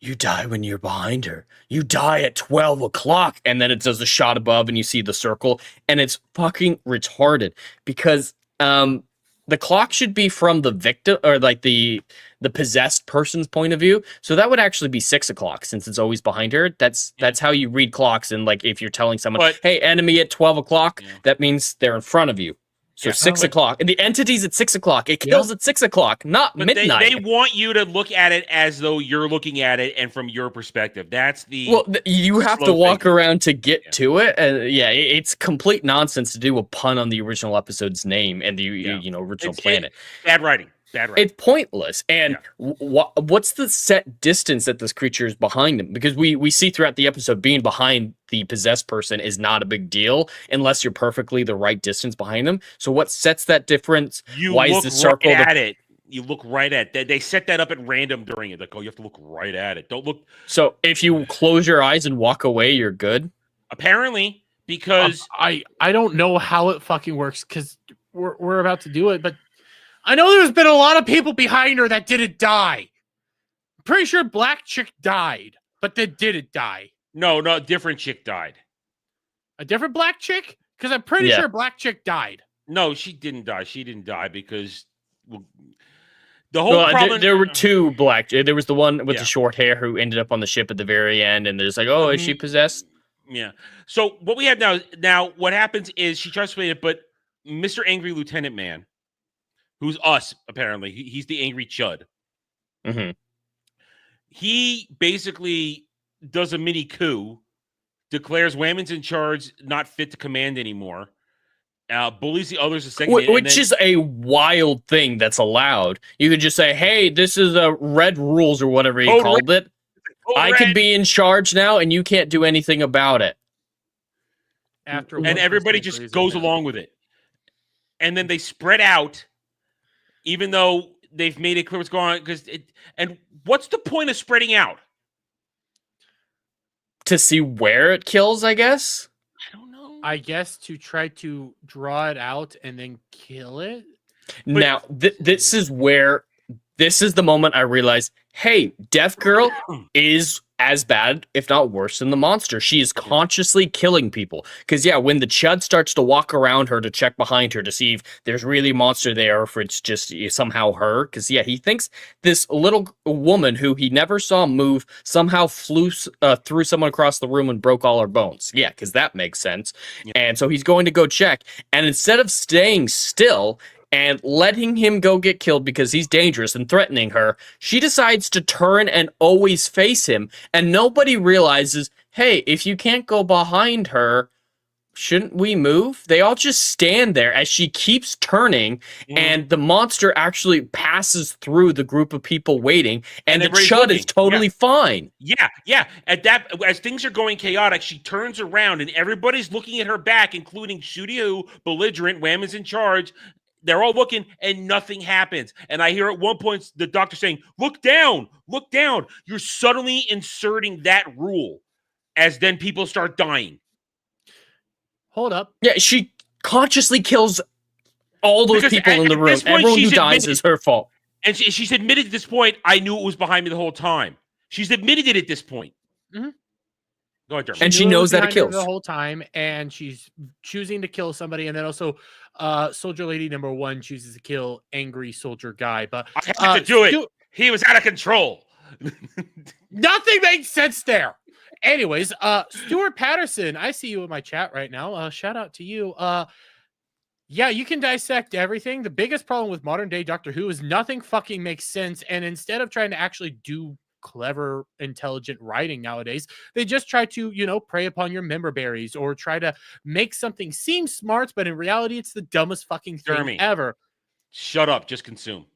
Speaker 5: you die when you're behind her. You die at 12 o'clock. And then it does a shot above and you see the circle. And it's fucking retarded because the clock should be from the victim or like the possessed person's point of view. So that would actually be 6 o'clock since it's always behind her. That's how you read clocks. And like if you're telling someone, hey, enemy at 12 o'clock, that means they're in front of you. So 6 o'clock. And the entity's at 6 o'clock. It kills at 6 o'clock, not midnight.
Speaker 3: They want you to look at it as though you're looking at it and from your perspective. That's the...
Speaker 5: Well, you have to walk around to get to it. It's complete nonsense to do a pun on the original episode's name and the original planet.
Speaker 3: Bad writing.
Speaker 5: It's pointless. And what's the set distance that this creature is behind him? Because we see throughout the episode being behind the possessed person is not a big deal unless you're perfectly the right distance behind them. So what sets that difference?
Speaker 3: Why is the circle right at it? You look right at that. They set that up at random during it. Like, you have to look right at it. Don't look.
Speaker 5: So if you close your eyes and walk away, you're good?
Speaker 3: Apparently, because
Speaker 4: I don't know how it fucking works because we're about to do it, but I know there's been a lot of people behind her that didn't die. I'm pretty sure Black Chick died, but they didn't die.
Speaker 3: No, different chick died.
Speaker 4: A different Black Chick? Because I'm pretty sure Black Chick died.
Speaker 3: No, she didn't die. She didn't die because the whole problem...
Speaker 5: There were two Black... There was the one with the short hair who ended up on the ship at the very end, and there's like, is she possessed?
Speaker 3: Yeah. So what we have now, what happens is she tries to explain it, but Mr. Angry Lieutenant Man, who's us, apparently. He's the angry chud.
Speaker 5: Mm-hmm.
Speaker 3: He basically does a mini coup, declares Whammon's in charge, not fit to command anymore, bullies the others a second,
Speaker 5: which is a wild thing that's allowed. You could just say, "Hey, this is a red rules or whatever he called it. I could be in charge now, and you can't do anything about it."
Speaker 4: After
Speaker 3: And everybody just goes along with it, and then they spread out, even though they've made it clear what's going on. And what's the point of spreading out?
Speaker 5: To see where it kills, I guess.
Speaker 3: I don't know.
Speaker 4: I guess to try to draw it out and then kill it.
Speaker 5: But now, this is the moment I realized, hey, Deaf Girl is as bad, if not worse, than the monster. She is consciously killing people. Because, when the Chud starts to walk around her to check behind her to see if there's really a monster there or if it's just somehow her. Because, he thinks this little woman who he never saw move somehow flew through someone across the room and broke all her bones. Yeah, because that makes sense. Yeah. And so he's going to go check. And instead of staying still and letting him go get killed because he's dangerous and threatening her, she decides to turn and always face him. And nobody realizes, hey, if you can't go behind her, shouldn't we move? They all just stand there as she keeps turning, and the monster actually passes through the group of people waiting, and the Chud is totally fine.
Speaker 3: Yeah. As things are going chaotic, she turns around, and everybody's looking at her back, including Shooty, belligerent, Wham is in charge. They're all looking, and nothing happens. And I hear at one point the doctor saying, look down. You're subtly inserting that rule as then people start dying.
Speaker 4: Hold up.
Speaker 5: Yeah, she consciously kills all those people in the room. Everyone who dies is her fault.
Speaker 3: And she's admitted at this point, I knew it was behind me the whole time. She's admitted it at this point.
Speaker 4: Mm-hmm.
Speaker 3: Go ahead, Jeremy.
Speaker 5: And she knows that it kills
Speaker 4: the whole time, and she's choosing to kill somebody. And then also, Soldier Lady #1 chooses to kill angry soldier guy. But
Speaker 3: I had to do it. He was out of control.
Speaker 4: Nothing makes sense there. Anyways, Stuart Patterson, I see you in my chat right now. Shout out to you. Yeah, you can dissect everything. The biggest problem with modern day Doctor Who is nothing fucking makes sense. And instead of trying to actually do clever, intelligent writing nowadays, they just try to, prey upon your member berries or try to make something seem smart, but in reality, it's the dumbest fucking thing ever.
Speaker 3: Shut up. Just consume.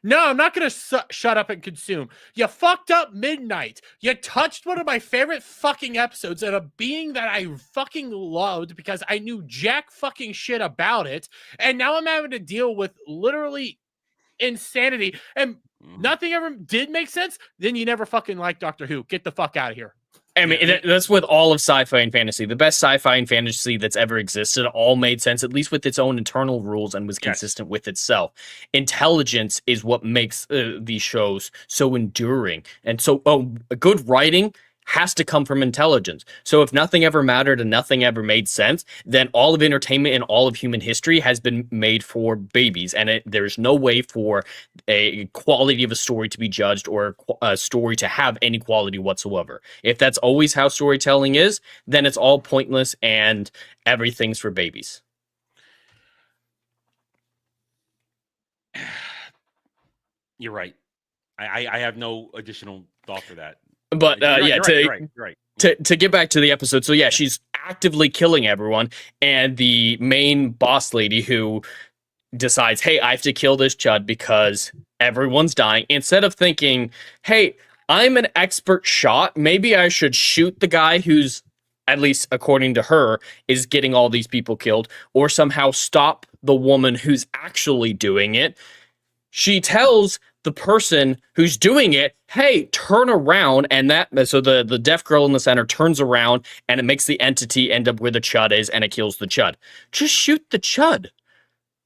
Speaker 4: No, I'm not going to shut up and consume. You fucked up Midnight. You touched one of my favorite fucking episodes and a being that I fucking loved because I knew jack fucking shit about it. And now I'm having to deal with literally insanity. And nothing ever did make sense. Then you never fucking liked Doctor Who. Get the fuck out of here.
Speaker 5: I mean, that's with all of sci-fi and fantasy. The best sci-fi and fantasy that's ever existed all made sense, at least with its own internal rules, and was consistent with itself. Intelligence is what makes these shows so enduring. And so good writing has to come from intelligence. So if nothing ever mattered and nothing ever made sense, then all of entertainment and all of human history has been made for babies. And there's no way for a quality of a story to be judged or a story to have any quality whatsoever. If that's always how storytelling is, then it's all pointless and everything's for babies.
Speaker 3: You're right. I have no additional thought for that.
Speaker 5: But
Speaker 3: you're right.
Speaker 5: To get back to the episode, so she's actively killing everyone, and the main boss lady who decides, hey, I have to kill this Chud because everyone's dying, instead of thinking, hey, I'm an expert shot, maybe I should shoot the guy who's, at least according to her, is getting all these people killed, or somehow stop the woman who's actually doing it. She tells the person who's doing it, hey, turn around, and so the deaf girl in the center turns around, and it makes the entity end up where the Chud is, and it kills the Chud. Just shoot the Chud.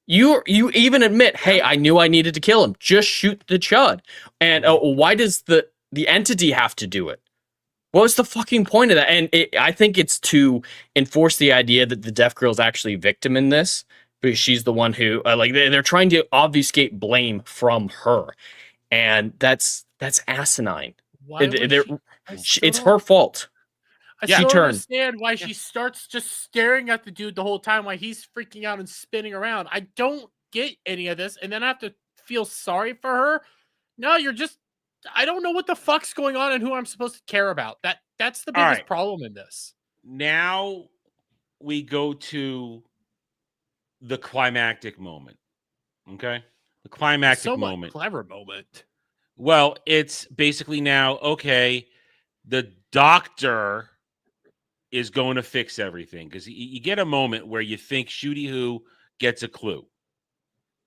Speaker 5: You even admit, hey, I knew I needed to kill him. Just shoot the Chud. And why does the entity have to do it? What was the fucking point of that? And I think it's to enforce the idea that the deaf girl is actually a victim in this. Because she's the one who, they're trying to obfuscate blame from her, and that's asinine. It's her fault.
Speaker 4: I don't understand why she starts just staring at the dude the whole time while he's freaking out and spinning around. I don't get any of this, and then I have to feel sorry for her. No, I don't know what the fuck's going on and who I'm supposed to care about. That's the biggest problem in this.
Speaker 3: Now we go to the climactic moment. Okay? The
Speaker 4: A
Speaker 3: climactic
Speaker 4: somewhat
Speaker 3: moment.
Speaker 4: clever moment.
Speaker 3: Well, it's basically now, okay, the doctor is going to fix everything because you get a moment where you think Shooty Who gets a clue.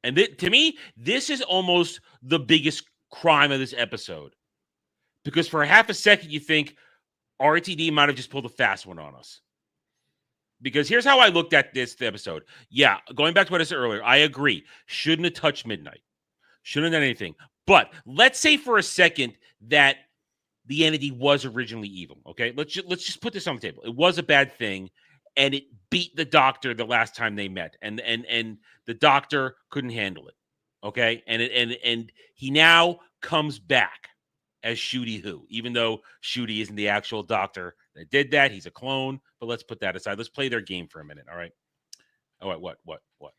Speaker 3: And to me, this is almost the biggest crime of this episode. Because for half a second, you think RTD might have just pulled a fast one on us. Because here's how I looked at this episode. Yeah, going back to what I said earlier, I agree. Shouldn't have touched Midnight. Shouldn't have done anything. But let's say for a second that the entity was originally evil. Okay, let's just put this on the table. It was a bad thing, and it beat the doctor the last time they met, and the doctor couldn't handle it. Okay, and he now comes back as Shooty Who, even though Shooty isn't the actual doctor that did that. He's a clone. But let's put that aside. Let's play their game for a minute. All right. Oh, wait, what?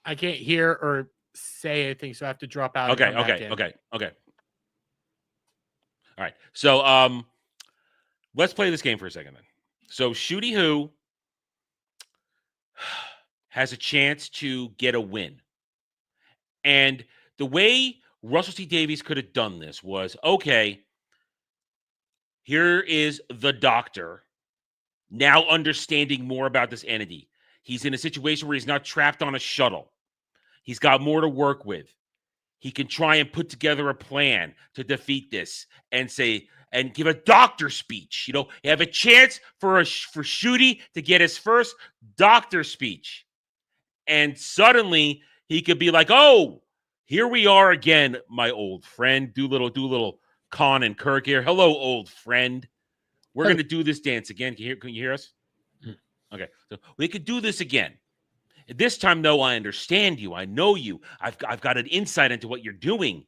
Speaker 4: I can't hear or say anything, so I have to drop out.
Speaker 3: Okay.
Speaker 4: And come back in.
Speaker 3: Okay. All right. So let's play this game for a second then. So Shooty Who has a chance to get a win. And the way Russell T. Davies could have done this was, okay, here is the doctor now understanding more about this entity. He's in a situation where he's not trapped on a shuttle. He's got more to work with. He can try and put together a plan to defeat this and say, and give a doctor speech. You know, have a chance for Shooty to get his first doctor speech. And suddenly he could be like, oh, here we are again, my old friend. Doolittle, Khan and Kirk here. Hello, old friend. We're going to do this dance again. Can you hear us? Okay. So we could do this again. This time, though, I understand you. I know you. I've got an insight into what you're doing.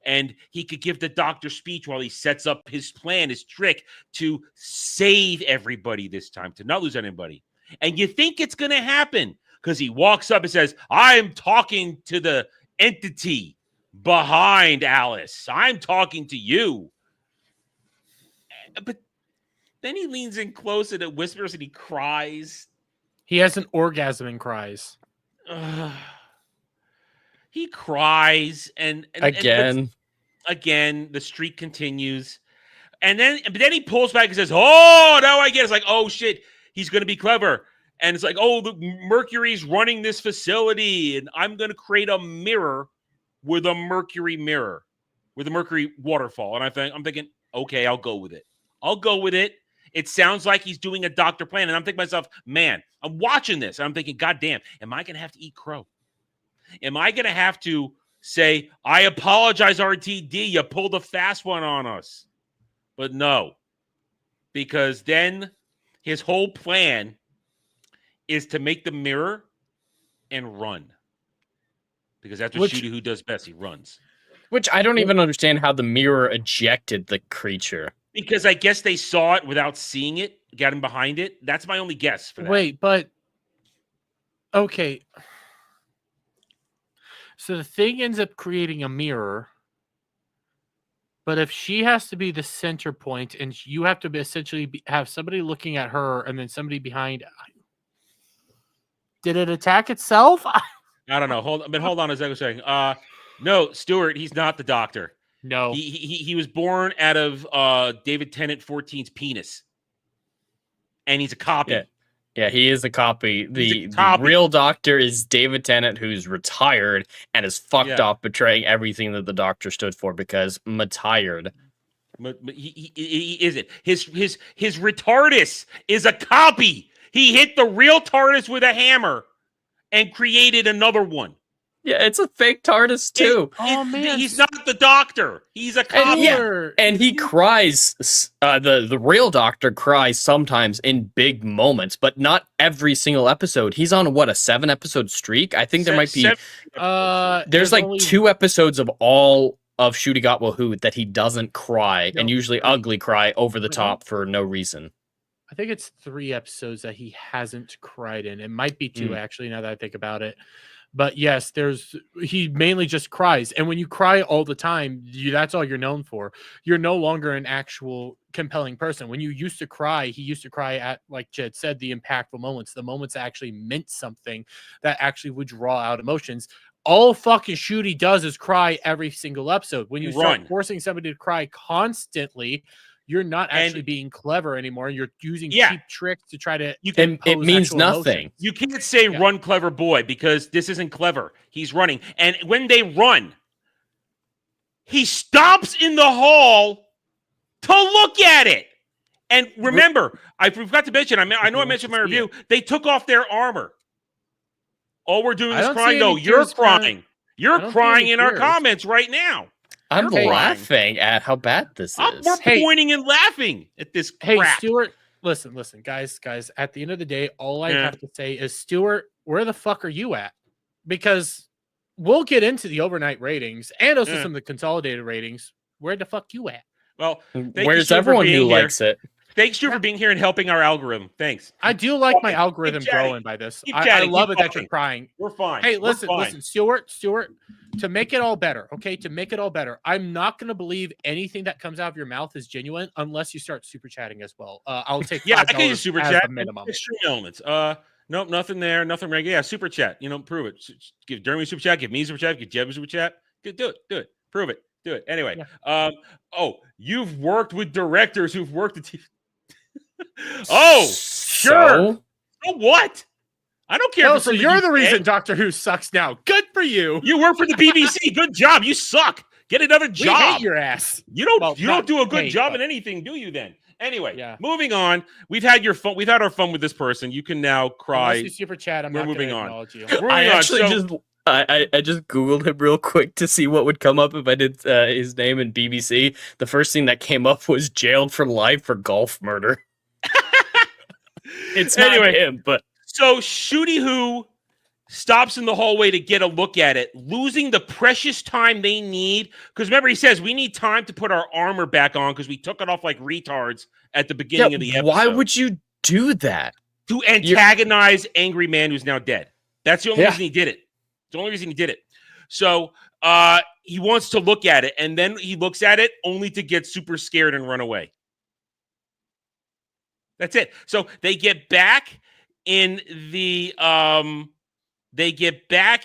Speaker 3: And he could give the doctor speech while he sets up his plan, his trick to save everybody this time, to not lose anybody. And you think it's going to happen because he walks up and says, I'm talking to the entity behind Alice. I'm talking to you. But then he leans in close and it whispers and he cries.
Speaker 4: He has an orgasm and cries.
Speaker 3: He cries and
Speaker 5: again,
Speaker 3: the streak continues. But then he pulls back and says, oh, now I get it. It's like, oh, shit, he's going to be clever. And it's like, oh, the Mercury's running this facility, and I'm going to create a mirror with a Mercury mirror, with a Mercury waterfall. And I'm thinking, okay, I'll go with it. It sounds like he's doing a doctor plan. And I'm thinking to myself, man, I'm watching this. And I'm thinking, God damn, am I going to have to eat crow? Am I going to have to say, I apologize, RTD, you pulled a fast one on us? But no, because then his whole plan is to make the mirror and run. Because that's what Shooty Who does best. He runs.
Speaker 5: Which I don't even understand how the mirror ejected the creature.
Speaker 3: Because I guess they saw it without seeing it, got him behind it. That's my only guess for that.
Speaker 4: Wait, but okay. So the thing ends up creating a mirror. But if she has to be the center point and you have to essentially have somebody looking at her and then somebody behind, did it attack itself?
Speaker 3: I don't know. Hold on a second. No, Stuart, he's not the doctor.
Speaker 4: No.
Speaker 3: He was born out of David Tennant 14's penis. And he's a copy.
Speaker 5: Yeah, he is a copy. The real doctor is David Tennant, who's retired and is fucked off betraying everything that the doctor stood for because retired.
Speaker 3: But he isn't. His retardus is a copy. He hit the real TARDIS with a hammer and created another one.
Speaker 5: Yeah, it's a fake TARDIS too.
Speaker 4: Man,
Speaker 3: he's not the doctor. He's a copy.
Speaker 5: And he cries. The real doctor cries sometimes in big moments, but not every single episode. He's on a 7-episode streak. I think there might be. There's like 2 episodes of all of Shooty Got Wahoo that he doesn't cry, and usually ugly cry over the top for no reason.
Speaker 4: I think it's 3 episodes that he hasn't cried in. It might be 2 actually. Now that I think about it. But yes, he mainly just cries. And when you cry all the time, that's all you're known for. You're no longer an actual compelling person. When you used to cry, he used to cry at, like Jed said, the impactful moments, the moments that actually meant something, that actually would draw out emotions. All fucking Shooty does is cry every single episode. When you start forcing somebody to cry constantly, you're not actually being clever anymore. You're using cheap tricks to try to.
Speaker 5: It means nothing.
Speaker 4: Emotion.
Speaker 3: You can't say run, clever boy, because this isn't clever. He's running. And when they run, he stops in the hall to look at it. And remember, I forgot to mention, I know I mentioned in my review, they took off their armor. All we're doing is crying. No, you're crying. You're crying in our comments right now.
Speaker 5: I'm laughing at how bad this is.
Speaker 3: We're pointing and laughing at this crap.
Speaker 4: Hey, Stuart, listen, guys. At the end of the day, all I have to say is, Stuart, where the fuck are you at? Because we'll get into the overnight ratings and also some of the consolidated ratings. Where the fuck you at?
Speaker 3: Well,
Speaker 5: where's everyone who likes it?
Speaker 3: Thanks, Stu, for being here and helping our algorithm. Thanks.
Speaker 4: I do like my algorithm growing by this. I love it that you're crying.
Speaker 3: We're fine.
Speaker 4: Hey, listen, Stuart, to make it all better, okay? To make it all better, I'm not going to believe anything that comes out of your mouth is genuine unless you start super chatting as well. I'll take $5
Speaker 3: I can use super chat.
Speaker 4: minimum.
Speaker 3: Extreme elements. Nope, nothing there. Nothing regular. Yeah, super chat. Prove it. Give Jeremy super chat. Give me super chat. Give Jeb super chat. Do it. Prove it. Do it. Anyway. Yeah. You've worked with directors who've worked at TV. Oh, sure. So what? I don't care.
Speaker 4: So you're the reason Doctor Who sucks now. Good for you.
Speaker 3: You work for the BBC. Good job. You suck. Get another job.
Speaker 4: We hate your ass.
Speaker 3: You don't do a good job in anything, do you? Then anyway, moving on. We've had your fun. We've had our fun with this person. You can now cry.
Speaker 4: Unless you super chat. I'm not moving on.
Speaker 5: I just Googled him real quick to see what would come up if I did his name in BBC. The first thing that came up was jailed for life for golf murder. It's not him, but
Speaker 3: so Shooty Who stops in the hallway to get a look at it, losing the precious time they need. Because remember, he says we need time to put our armor back on because we took it off like retards at the beginning of the episode.
Speaker 5: Why would you do that?
Speaker 3: To antagonize Angry Man who's now dead. That's the only reason he did it. It's the only reason he did it. So he wants to look at it, and then he looks at it only to get super scared and run away. That's it. So they get back in the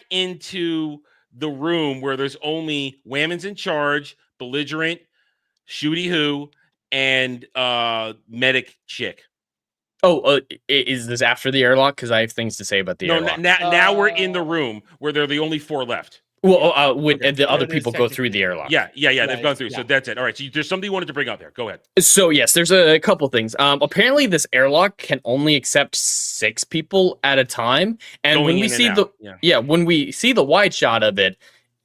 Speaker 3: into the room where there's only Whammon's in charge, Belligerent, Shooty Who, and Medic Chick.
Speaker 5: Is this after the airlock? Because I have things to say about the airlock.
Speaker 3: Now we're in the room where they're the only 4 left.
Speaker 5: Well, the other people go through the airlock.
Speaker 3: Yeah, they've gone through. Yeah. So that's it. All right. So there's something you wanted to bring up there. Go ahead.
Speaker 5: So yes, there's a couple things. Apparently this airlock can only accept 6 people at a time, and when we see when we see the wide shot of it,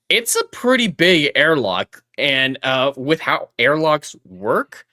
Speaker 5: it's a pretty big airlock. And with how airlocks work,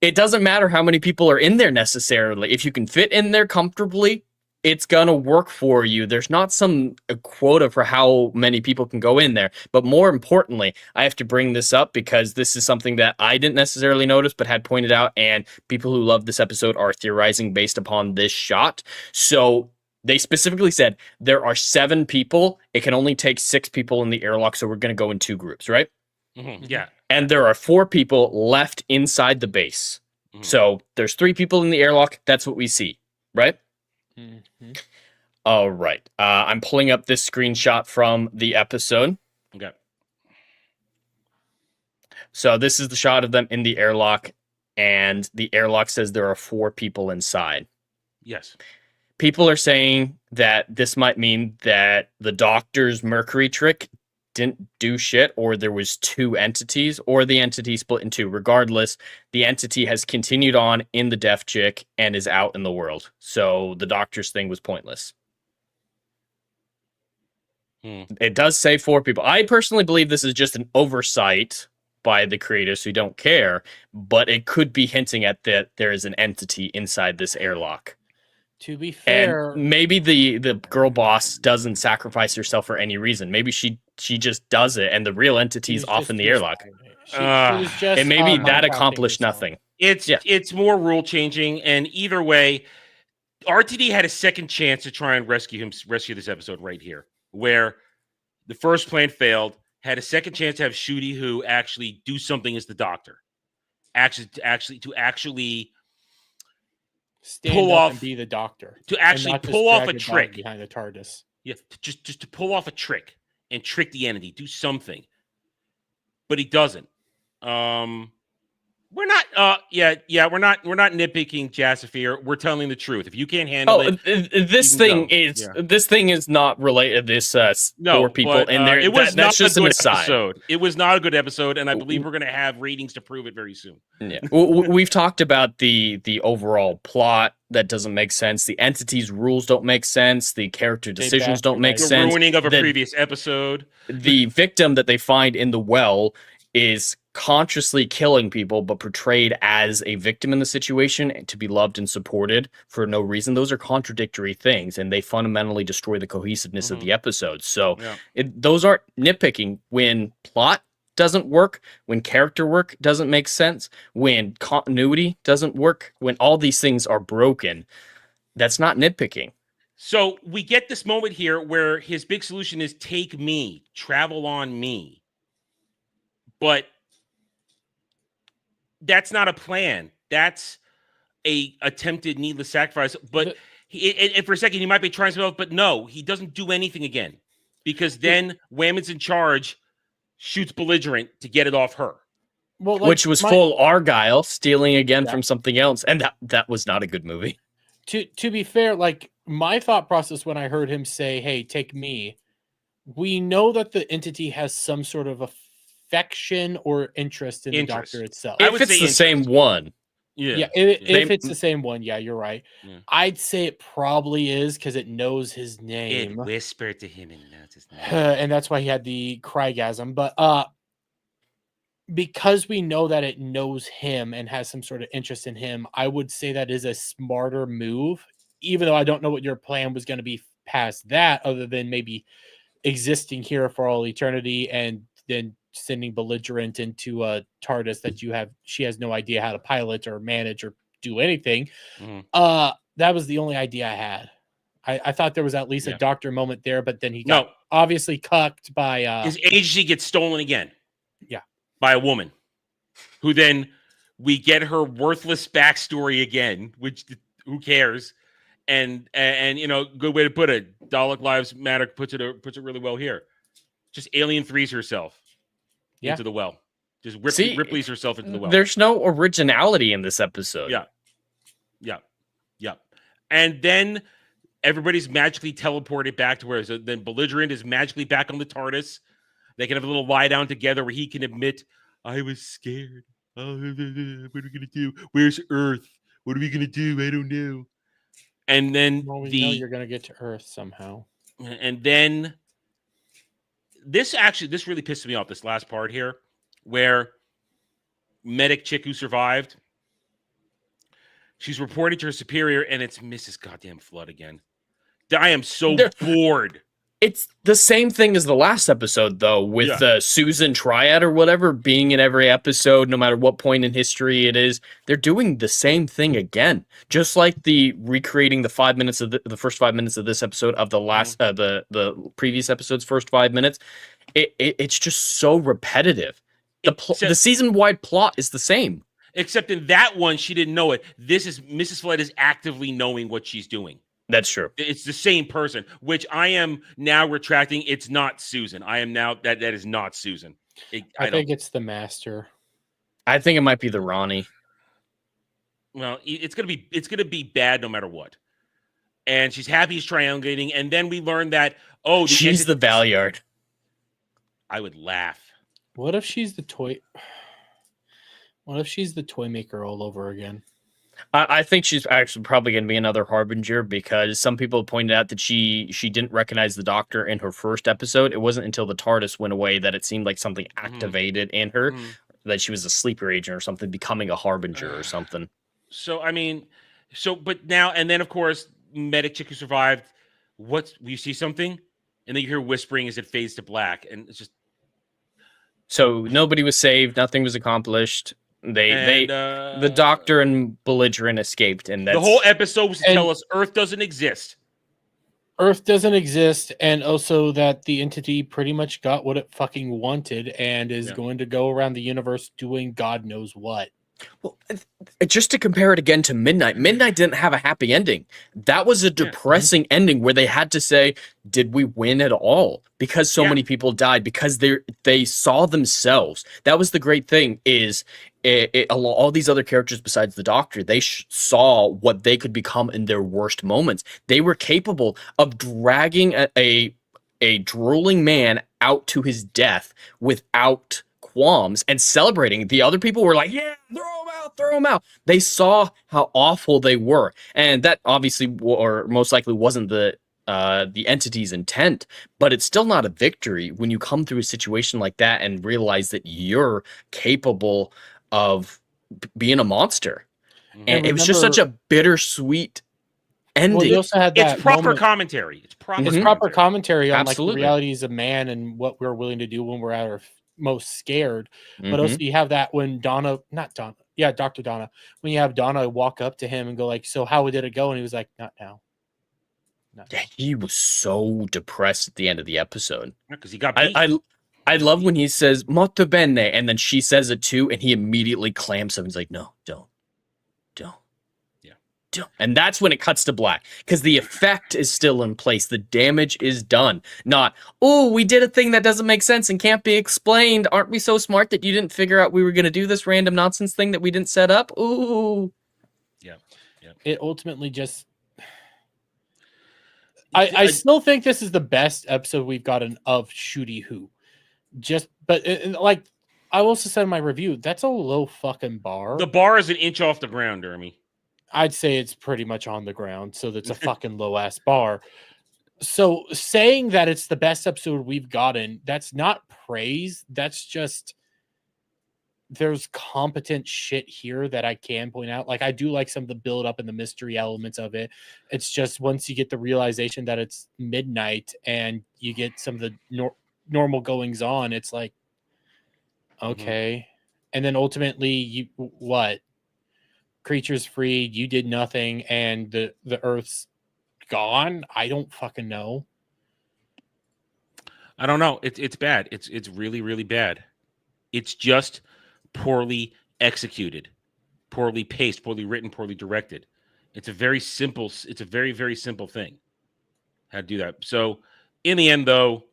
Speaker 5: it doesn't matter how many people are in there necessarily. If you can fit in there comfortably, it's going to work for you. There's not some quota for how many people can go in there. But more importantly, I have to bring this up because this is something that I didn't necessarily notice, but had pointed out, and people who love this episode are theorizing based upon this shot. So they specifically said there are 7 people. It can only take 6 people in the airlock, so we're going to go in 2 groups, right?
Speaker 3: Mm-hmm. Yeah.
Speaker 5: And there are 4 people left inside the base. Mm-hmm. So there's 3 people in the airlock. That's what we see, right? Mm-hmm. All right. I'm pulling up this screenshot from the episode.
Speaker 3: Okay.
Speaker 5: So this is the shot of them in the airlock, and the airlock says there are 4 people inside.
Speaker 3: Yes.
Speaker 5: People are saying that this might mean that the Doctor's Mercury trick didn't do shit, or there was 2 entities, or the entity split in 2. Regardless, the entity has continued on in the Deaf Chick and is out in the world. So the Doctor's thing was pointless. It does say 4 people. I personally believe this is just an oversight by the creators who don't care, but it could be hinting at that there is an entity inside this airlock.
Speaker 4: To be fair,
Speaker 5: and maybe the girl boss doesn't sacrifice herself for any reason. Maybe she just does it, and the real entity's off in the airlock. And maybe that accomplished nothing.
Speaker 3: It's more rule changing, and either way, RTD had a second chance to try and rescue this episode right here, where the first plan failed. Had a second chance to have Shooty who actually do something as the Doctor, actually
Speaker 4: Stand
Speaker 3: pull
Speaker 4: up
Speaker 3: off
Speaker 4: and be the Doctor.
Speaker 3: to
Speaker 4: and
Speaker 3: actually
Speaker 4: not just
Speaker 3: pull off
Speaker 4: drag
Speaker 3: a
Speaker 4: dog
Speaker 3: trick.
Speaker 4: behind the TARDIS.
Speaker 3: Yeah, just to pull off a trick and trick the entity, do something. But he doesn't. We're not we're not nitpicking Jassafir. We're telling the truth. If you can't handle
Speaker 5: this
Speaker 3: you
Speaker 5: thing
Speaker 3: can
Speaker 5: is
Speaker 3: go.
Speaker 5: this thing is not related. This
Speaker 3: no,
Speaker 5: four people
Speaker 3: but,
Speaker 5: and there.
Speaker 3: it was
Speaker 5: that's
Speaker 3: not
Speaker 5: just
Speaker 3: a
Speaker 5: an
Speaker 3: good
Speaker 5: aside.
Speaker 3: episode. It was not a good episode, and I believe we're going to have ratings to prove it very soon.
Speaker 5: Yeah, we've talked about the overall plot that doesn't make sense. The entity's rules don't make sense. The character decisions don't make
Speaker 3: The
Speaker 5: sense.
Speaker 3: ruining of a previous episode.
Speaker 5: The victim that they find in the well is consciously killing people, but portrayed as a victim in the situation and to be loved and supported for no reason. Those are contradictory things, and they fundamentally destroy the cohesiveness of the episode. So those aren't nitpicking. When plot doesn't work, when character work doesn't make sense, when continuity doesn't work, when all these things are broken, that's not nitpicking.
Speaker 3: So we get this moment here where his big solution is take me, travel on me. But that's not a plan. That's a attempted needless sacrifice. But and for a second, he might be trying to, but no, he doesn't do anything again. Because then Whammon's in charge, shoots Belligerent to get it off her.
Speaker 4: Well,
Speaker 5: which was full Argyle stealing again from something else. And that was not a good movie.
Speaker 4: To be fair, like my thought process when I heard him say, hey, take me, we know that the entity has some sort of affection or interest in the Doctor itself.
Speaker 5: If it's the same one.
Speaker 4: Yeah, if it's the same one, yeah, you're right. Yeah. I'd say it probably is because it knows his name.
Speaker 3: It whispered to him and knows his name.
Speaker 4: And that's why he had the crygasm. But because we know that it knows him and has some sort of interest in him, I would say that is a smarter move, even though I don't know what your plan was going to be past that, other than maybe existing here for all eternity and then sending Belligerent into a TARDIS that she has no idea how to pilot or manage or do anything. That was the only idea I had. I thought there was at least a Doctor moment there, but then he got obviously cucked by
Speaker 3: his agency gets stolen again.
Speaker 4: Yeah.
Speaker 3: By a woman who then we get her worthless backstory again, which who cares? And you know, good way to put it. Dalek Lives Matter puts it really well here. Just Alien 3's herself into the well. Just Ripley's herself into the well.
Speaker 5: There's no originality in this episode.
Speaker 3: Yeah. And then everybody's magically teleported back to where then Belligerent is magically back on the TARDIS. They can have a little lie down together where he can admit, I was scared. Oh, what are we going to do? Where's Earth? What are we going to do? I don't know. And then
Speaker 4: know you're going to get to Earth somehow.
Speaker 3: And then this really pissed me off, this last part here, where medic chick who survived, she's reporting to her superior, and it's Mrs. Goddamn Flood again. I am so bored.
Speaker 5: It's the same thing as the last episode, though, with Susan Triad or whatever being in every episode, no matter what point in history it is. They're doing the same thing again, just like the recreating the 5 minutes of the first 5 minutes of this episode of the last the previous episode's first 5 minutes. It's just so repetitive. The season-wide plot is the same,
Speaker 3: except in that one she didn't know it. This is Mrs. Flood is actively knowing what she's doing.
Speaker 5: That's true.
Speaker 3: It's the same person, which I am now retracting. It's not Susan. I am now that is not Susan.
Speaker 4: I think it's the Master.
Speaker 5: I think it might be the Ronnie.
Speaker 3: Well, it's gonna be bad no matter what. And she's happy he's triangulating, and then we learn that
Speaker 5: she's the Valeyard.
Speaker 3: I would laugh.
Speaker 4: What if she's the toy? What if she's the toy maker all over again?
Speaker 5: I think she's actually probably going to be another Harbinger, because some people pointed out that she didn't recognize the Doctor in her first episode. It wasn't until the TARDIS went away that it seemed like something activated in her, that she was a sleeper agent or something, becoming a Harbinger or something.
Speaker 3: So, I mean, but now, and then, of course, medic chick who survived, you see something? And then you hear whispering as it fades to black, and it's just...
Speaker 5: So, nobody was saved, nothing was accomplished. The
Speaker 3: And
Speaker 5: Doctor and Belligerent escaped, and that's
Speaker 3: the whole episode was to
Speaker 4: And-
Speaker 3: tell us Earth doesn't exist.
Speaker 4: Earth doesn't exist, and also that the entity pretty much got what it fucking wanted and is going to go around the universe doing God knows what.
Speaker 5: Well, just to compare it again to Midnight, Midnight didn't have a happy ending. That was a depressing ending where they had to say, did we win at all? Because so many people died, because they saw themselves. That was the great thing, is all these other characters besides the Doctor, they saw what they could become in their worst moments. They were capable of dragging a drooling man out to his death without qualms and celebrating. The other people were like, yeah, throw him out. They saw how awful they were, and that obviously, or most likely, wasn't the entity's intent, but it's still not a victory when you come through a situation like that and realize that you're capable of being a monster. And it was just such a bittersweet ending.
Speaker 4: Well, they also had that
Speaker 3: It's proper
Speaker 4: moment.
Speaker 3: commentary. It's
Speaker 4: proper commentary on
Speaker 5: Absolutely.
Speaker 4: like the realities of man and what we're willing to do when we're at our most scared. But also you have that when Dr. Donna, when you have Donna walk up to him and go like, so how did it go? And he was like, not now.
Speaker 5: Yeah, he was so depressed at the end of the episode.
Speaker 3: Because he got beat.
Speaker 5: I love when he says molto bene, and then she says it too, and he immediately clamps him. He's like, no, don't. And that's when it cuts to black, because the effect is still in place. The damage is done. Not, oh, we did a thing that doesn't make sense and can't be explained. Aren't we so smart that you didn't figure out we were going to do this random nonsense thing that we didn't set up? Ooh.
Speaker 3: Yeah.
Speaker 4: It ultimately just... I still think this is the best episode we've gotten of Shooty Who. Like I also said in my review, that's a low fucking bar.
Speaker 3: The bar is an inch off the ground, Dermy.
Speaker 4: I'd say it's pretty much on the ground, so that's a fucking low ass bar. So saying that it's the best episode we've gotten, that's not praise. That's just there's competent shit here that I can point out. Like I do like some of the build up and the mystery elements of it. It's just once you get the realization that it's midnight and you get some of the normal goings on, it's like okay. And then ultimately what? Creatures freed, you did nothing, and the Earth's gone. I don't fucking know.
Speaker 3: I don't know. It's bad. It's really, really bad. It's just poorly executed, poorly paced, poorly written, poorly directed. It's a very, very simple thing. How to do that. So in the end, though,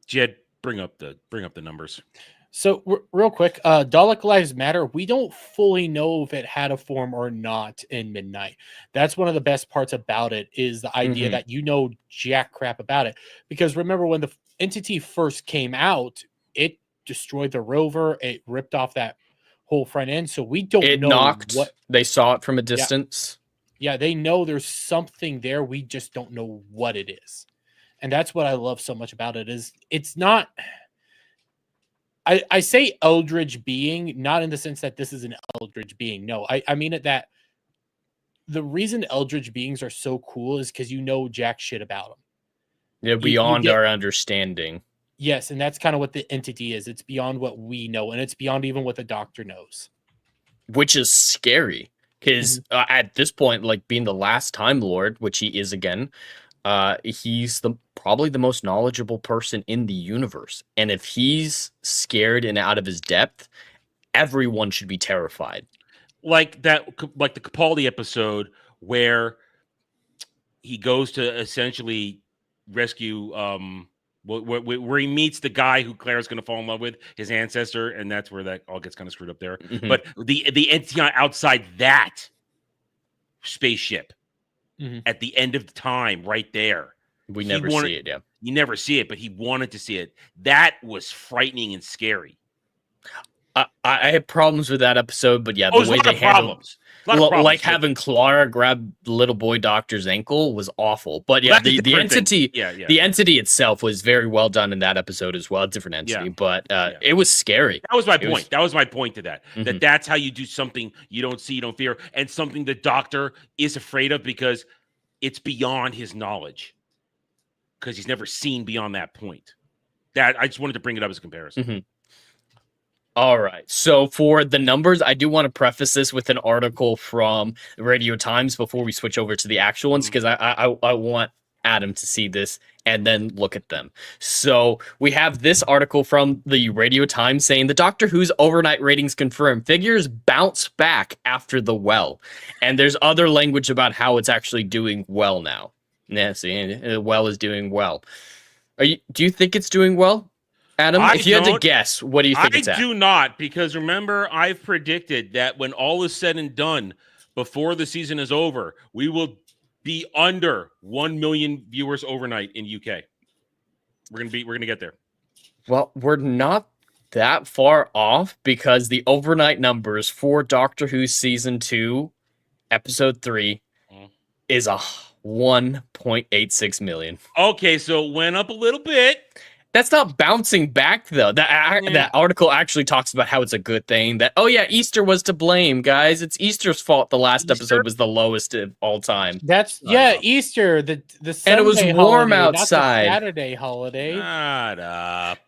Speaker 3: Jed, bring up the numbers.
Speaker 4: So real quick, Dalek Lives Matter. We don't fully know if it had a form or not in Midnight. That's one of the best parts about it, is the idea that you know jack crap about it. Because remember when the entity first came out, it destroyed the rover. It ripped off that whole front end. So we don't know
Speaker 5: knocked.
Speaker 4: what
Speaker 5: They saw it from a distance.
Speaker 4: Yeah, they know there's something there. We just don't know what it is. And that's what I love so much about it, is it's not... I say eldritch being, not in the sense that this is an eldritch being. No, I mean it that the reason eldritch beings are so cool is because you know jack shit about them.
Speaker 5: They're beyond our understanding.
Speaker 4: Yes, and that's kind of what the entity is. It's beyond what we know, and it's beyond even what the Doctor knows.
Speaker 5: Which is scary, because at this point, like being the last Time Lord, which he is again, he's probably the most knowledgeable person in the universe. And if he's scared and out of his depth, everyone should be terrified.
Speaker 3: Like the Capaldi episode where he goes to essentially rescue, where he meets the guy who Claire's going to fall in love with, his ancestor, and that's where that all gets kind of screwed up there. But the entity outside that spaceship at the end of the time, right there.
Speaker 5: We never see it, yeah.
Speaker 3: You never see it, but he wanted to see it. That was frightening and scary.
Speaker 5: I had problems with that episode, but yeah, the way they handled like having Clara grab little boy Doctor's ankle was awful. But yeah, the entity, the entity itself was very well done in that episode as well. Different entity, but it was scary.
Speaker 3: That was my point. That was my point to that. That's how you do something you don't see, you don't fear, and something the Doctor is afraid of because it's beyond his knowledge. Because he's never seen beyond that point. That I just wanted to bring it up as a comparison.
Speaker 5: All right. So for the numbers, I do want to preface this with an article from Radio Times before we switch over to the actual ones, because I want Adam to see this and then look at them. So we have this article from the Radio Times saying the Doctor Who's overnight ratings confirmed. Figures bounce back after The Well. And there's other language about how it's actually doing well now. Yeah, see, The Well is doing well. Do you think it's doing well? Adam, if you had to guess, what do you think it's at?
Speaker 3: I do not, because remember, I've predicted that when all is said and done, before the season is over, we will be under 1 million viewers overnight in UK. We're gonna get there.
Speaker 5: Well, we're not that far off, because the overnight numbers for Doctor Who season 2, episode 3, is a 1.86 million.
Speaker 3: Okay, so it went up a little bit.
Speaker 5: That's not bouncing back, though. That article actually talks about how it's a good thing. That, oh yeah, Easter was to blame, guys. It's Easter's fault the last episode was the lowest of all time.
Speaker 4: That's Easter, the Sunday
Speaker 5: and it was warm
Speaker 4: holiday,
Speaker 5: outside.
Speaker 4: Not the Saturday holiday.
Speaker 3: Shut up.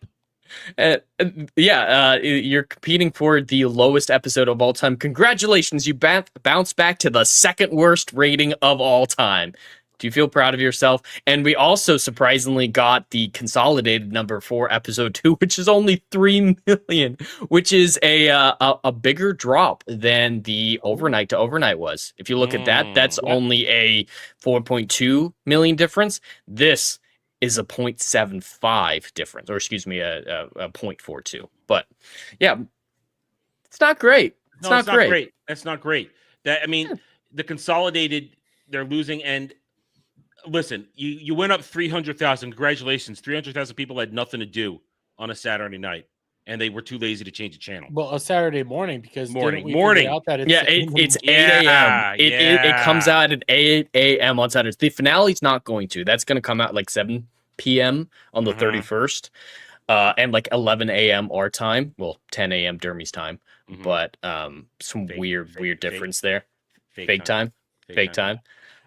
Speaker 5: You're competing for the lowest episode of all time. Congratulations, you bounced back to the second worst rating of all time. Do you feel proud of yourself? And we also surprisingly got the consolidated number for episode 2, which is only 3 million, which is a bigger drop than the overnight to overnight was. If you look at that, that's only a 4.2 million difference. This is a 0.75 difference, or excuse me, a 0.42. But yeah, it's not great. It's not great.
Speaker 3: That's not great. The consolidated, they're losing. And listen, you went up 300,000. Congratulations. 300,000 people had nothing to do on a Saturday night, and they were too lazy to change the channel.
Speaker 4: Well, a Saturday morning, because
Speaker 3: morning.
Speaker 4: Out that
Speaker 5: it's 8 a.m. It comes out at 8 a.m. on Saturdays. The finale's not going to. That's going to come out like 7 p.m. on the 31st, and like 11 a.m. our time. Well, 10 a.m. Dermy's time, but some weird difference there. Fake time.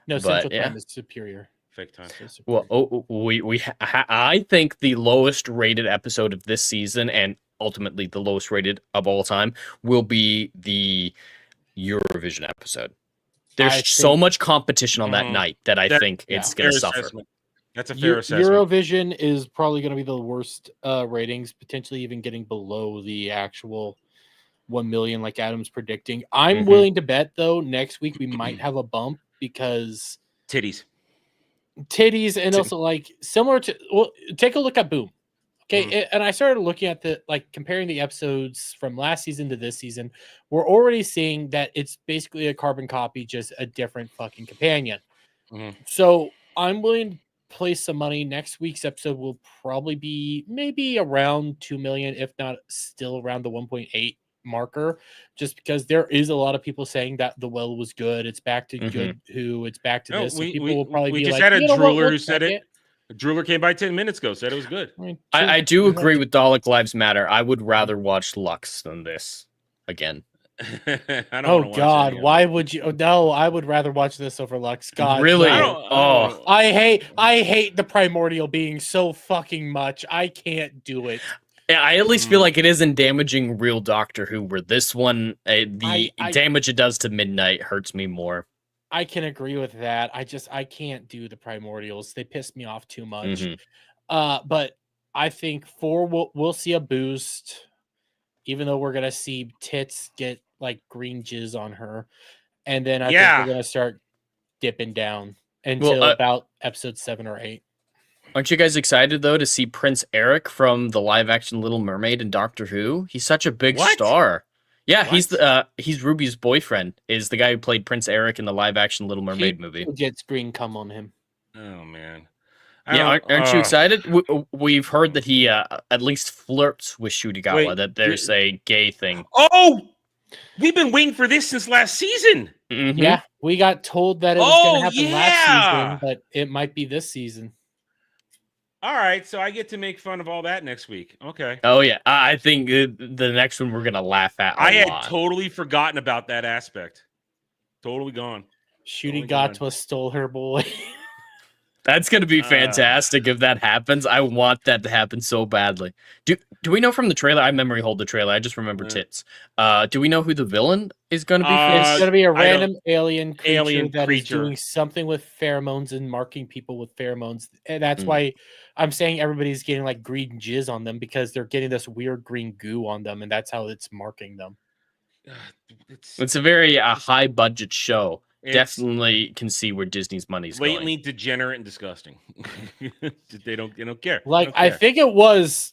Speaker 4: No, Central Time is superior.
Speaker 3: Fake time.
Speaker 5: Well, I think the lowest rated episode of this season, and ultimately the lowest rated of all time, will be the Eurovision episode. There's so much competition on that night that I think it's going to suffer.
Speaker 3: That's a fair assessment.
Speaker 4: Eurovision is probably going to be the worst ratings, potentially even getting below the actual 1 million like Adam's predicting. I'm willing to bet, though, next week we might have a bump, because
Speaker 3: titties,
Speaker 4: and also like similar to, well, take a look at Boom. Okay, and I started looking at comparing the episodes from last season to this season. We're already seeing that it's basically a carbon copy, just a different fucking companion. So I'm willing to place some money. Next week's episode will probably be maybe around 2 million, if not still around the 1.8 marker, just because there is a lot of people saying that The Well was good. It's back to good Who. It's back to this. People will probably be like,
Speaker 3: we just had a drooler who said it. A drooler came by 10 minutes ago, said it was good.
Speaker 5: I do agree with Dalek Lives Matter. I would rather watch Lux than this again.
Speaker 4: Oh God, why would you? No, I would rather watch this over Lux. God,
Speaker 5: really?
Speaker 4: I hate the Primordial being so fucking much. I can't do it.
Speaker 5: Yeah, I at least feel like it isn't damaging real Doctor Who, where this one, the damage it does to Midnight hurts me more.
Speaker 4: I can agree with that. I can't do the Primordials. They piss me off too much. But I think we'll see a boost, even though we're going to see Tits get like green jizz on her. And then I think we're going to start dipping down until about episode 7 or 8.
Speaker 5: Aren't you guys excited, though, to see Prince Eric from the live-action Little Mermaid in Doctor Who? He's such a big star. Yeah, he's Ruby's boyfriend, is the guy who played Prince Eric in the live-action Little Mermaid movie.
Speaker 4: Gets green cum on him.
Speaker 3: Oh, man.
Speaker 5: Aren't you excited? We've heard that he at least flirts with Shudigawa, that there's a gay thing.
Speaker 3: Oh! We've been waiting for this since last season.
Speaker 4: Yeah, we got told that it was going to happen last season, but it might be this season.
Speaker 3: All right, so I get to make fun of all that next week. Okay.
Speaker 5: Oh, yeah. I think the next one we're going to laugh at I
Speaker 3: had totally forgotten about that aspect. Totally gone.
Speaker 4: Shudigawa stole her boy.
Speaker 5: That's going to be fantastic if that happens. I want that to happen so badly. Do we know from the trailer? I memory hold the trailer. I just remember tits. Do we know who the villain is going to be?
Speaker 4: It's going to be a random alien creature
Speaker 3: alien
Speaker 4: that is
Speaker 3: creature.
Speaker 4: doing something with pheromones and marking people with pheromones. And that's
Speaker 5: Mm.
Speaker 4: why I'm saying everybody's getting like green jizz on them, because they're getting this weird green goo on them, and that's how it's marking them.
Speaker 5: It's a very high budget show.
Speaker 3: It's
Speaker 5: Definitely can see where Disney's money's going.
Speaker 3: blatantly degenerate and disgusting. They don't care.
Speaker 4: Like,
Speaker 3: They don't
Speaker 4: I
Speaker 3: care.
Speaker 4: think it was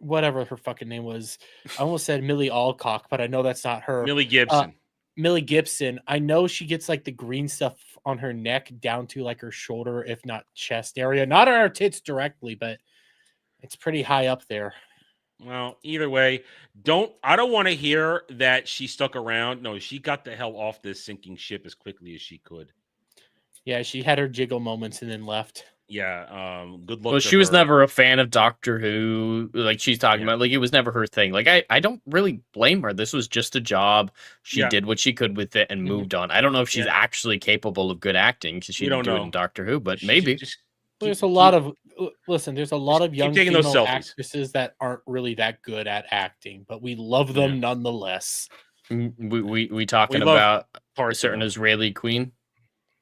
Speaker 4: whatever her fucking name was. I almost said Millie Alcock, but I know that's not her.
Speaker 3: Millie Gibson.
Speaker 4: Millie Gibson. I know she gets like the green stuff on her neck down to like her shoulder, if not chest area. Not on her tits directly, but it's pretty high up there.
Speaker 3: Well, either way, I don't want to hear that she stuck around. No, she got the hell off this sinking ship as quickly as she could.
Speaker 4: Yeah, she had her jiggle moments and then left.
Speaker 3: Yeah, good luck.
Speaker 5: Well,
Speaker 3: to
Speaker 5: she was
Speaker 3: her.
Speaker 5: never a fan of Doctor Who. Like she's talking about, like it was never her thing. Like I don't really blame her. This was just a job. She did what she could with it and moved on. I don't know if she's actually capable of good acting because she didn't do it in Doctor Who, but maybe.
Speaker 4: There's a lot of young female
Speaker 3: selfies.
Speaker 4: actresses that aren't really that good at acting, but we love them nonetheless.
Speaker 5: We talking about a certain Israeli queen.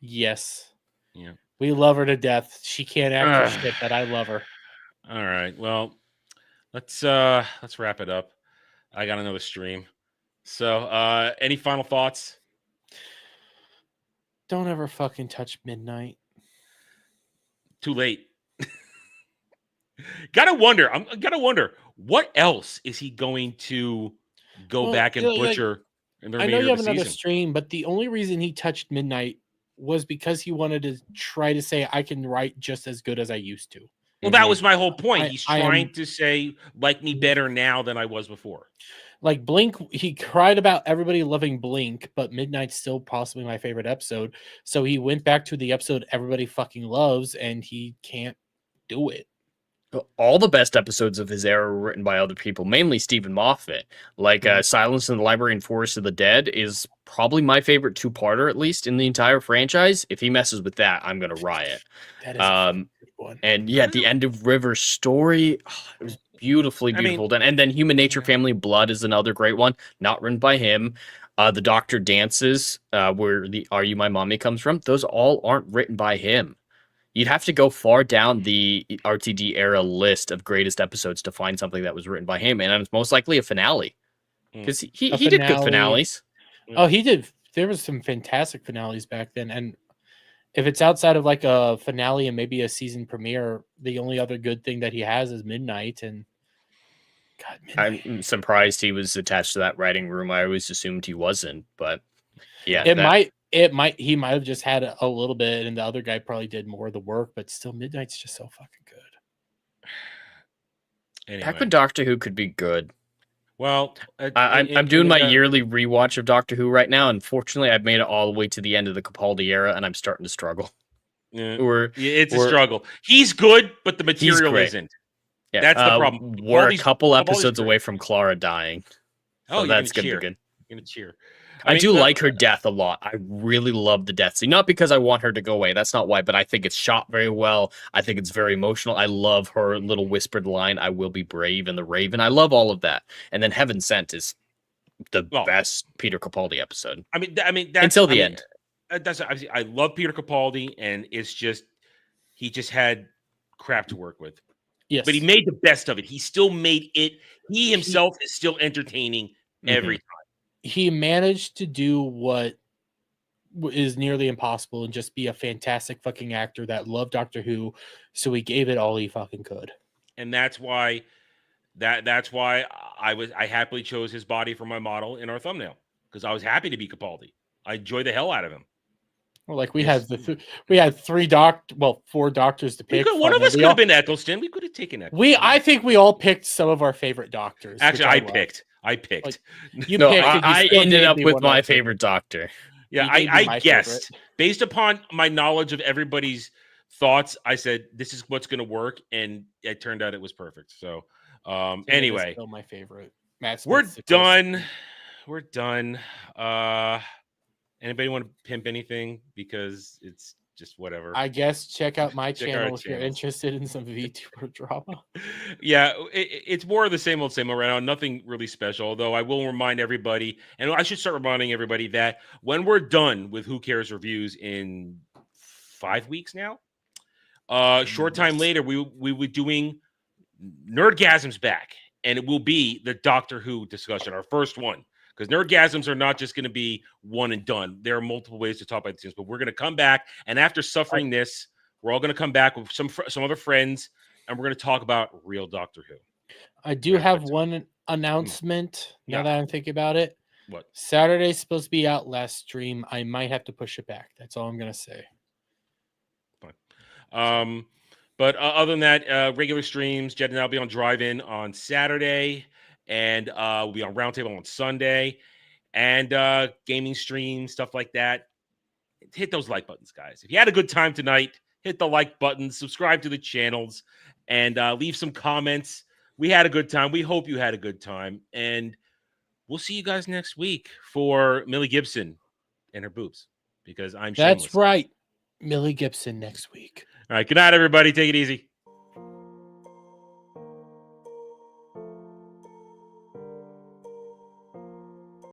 Speaker 4: Yes.
Speaker 3: Yeah.
Speaker 4: We love her to death. She can't act for shit, but I love her.
Speaker 3: All right. Well, let's wrap it up. I got another stream. So, any final thoughts?
Speaker 4: Don't ever fucking touch midnight.
Speaker 3: Too late. Gotta wonder what else is he going to go back and butcher in the remainder
Speaker 4: I know you
Speaker 3: of
Speaker 4: have
Speaker 3: the
Speaker 4: another
Speaker 3: season.
Speaker 4: stream, but the only reason he touched midnight was because he wanted to try to say I can write just as good as I used to.
Speaker 3: Well, that was my whole point. He's
Speaker 4: I
Speaker 3: trying to say, like me better now than I was before.
Speaker 4: Like Blink, he cried about everybody loving Blink, but Midnight's still possibly my favorite episode. So he went back to the episode everybody fucking loves, and he can't do it.
Speaker 5: All the best episodes of his era were written by other people, mainly Stephen Moffat. Like Silence in the Library and Forest of the Dead is probably my favorite two-parter, at least in the entire franchise. If he messes with that, I'm gonna riot.
Speaker 4: That is a good one.
Speaker 5: And yeah, the end of River's story, it was beautifully done. And then Human Nature, Family Blood is another great one, not written by him. The Doctor Dances, where the Are You My Mommy comes from, those all aren't written by him. You'd have to go far down the RTD era list of greatest episodes to find something that was written by him, and it's most likely a finale. Because he did good finales.
Speaker 4: Oh, he did. There was some fantastic finales back then, and if it's outside of like a finale and maybe a season premiere, the only other good thing that he has is Midnight. And God, Midnight.
Speaker 5: I'm surprised he was attached to that writing room. I always assumed he wasn't, but yeah,
Speaker 4: he might have just had a little bit, and the other guy probably did more of the work. But still, Midnight's just so fucking good.
Speaker 3: Anyway.
Speaker 5: Back when Doctor Who could be good.
Speaker 3: Well,
Speaker 5: I'm doing my yearly rewatch of Doctor Who right now. Unfortunately, I've made it all the way to the end of the Capaldi era, and I'm starting to struggle.
Speaker 3: It's a struggle. He's good, but the material isn't.
Speaker 5: Yeah,
Speaker 3: that's the problem.
Speaker 5: We're a couple episodes away from Clara dying.
Speaker 3: So
Speaker 5: that's going to be good.
Speaker 3: You're going to cheer.
Speaker 5: I do like her death a lot. I really love the death scene. Not because I want her to go away. That's not why, but I think it's shot very well. I think it's very emotional. I love her little whispered line, I will be brave, and the Raven. I love all of that. And then Heaven Sent is the best Peter Capaldi episode.
Speaker 3: I mean, that's,
Speaker 5: until the end.
Speaker 3: That's I love Peter Capaldi, and it's just he just had crap to work with.
Speaker 4: Yes,
Speaker 3: but he made the best of it. He still made it. He himself is still entertaining every time.
Speaker 4: He managed to do what is nearly impossible and just be a fantastic fucking actor that loved Doctor Who. So he gave it all he fucking could.
Speaker 3: And that's why I happily chose his body for my model in our thumbnail, because I was happy to be Capaldi. I enjoy the hell out of him.
Speaker 4: Well, like we had four doctors to pick.
Speaker 3: One of us could have been Eccleston. We could have taken Eccleston.
Speaker 4: I think we all picked some of our favorite doctors.
Speaker 3: Actually, I picked.
Speaker 4: Like,
Speaker 5: I ended up with my favorite doctor.
Speaker 3: Yeah, I guessed favorite. Based upon my knowledge of everybody's thoughts. I said this is what's going to work, and it turned out it was perfect. So, anyway,
Speaker 4: still my favorite.
Speaker 3: We're done. We're done. Anybody want to pimp anything? Because it's just whatever.
Speaker 4: I guess check out my
Speaker 3: Check our
Speaker 4: channel if you're
Speaker 3: channels.
Speaker 4: interested in some VTuber drama.
Speaker 3: Yeah, it's more of the same old right now. Nothing really special. Although I will remind everybody, and I should start reminding everybody that when we're done with Who Cares reviews in 5 weeks now, short time later, we will be doing Nerdgasm's back, and it will be the Doctor Who discussion, our first one. Because Nerdgasms are not just going to be one and done. There are multiple ways to talk about these things, but we're going to come back, and after suffering this, we're all going to come back with some other friends, and we're going to talk about real Doctor Who.
Speaker 4: I do have one announcement now
Speaker 3: Yeah.
Speaker 4: that I'm thinking about it.
Speaker 3: What?
Speaker 4: Saturday's supposed to be Outlast stream. I might have to push it back. That's all I'm going to say.
Speaker 3: Fine. But other than that, regular streams, Jed and I will be on Drive-In on Saturday, and we'll be on Roundtable on Sunday, and gaming streams, stuff like that. Hit those like buttons, guys. If you had a good time tonight, hit the like button, subscribe to the channels, and leave some comments. We had a good time. We hope you had a good time, and we'll see you guys next week for Millie Gibson and her boobs, because I'm shameless.
Speaker 4: That's right. Millie Gibson next week.
Speaker 3: All right. Good night, everybody. Take it easy.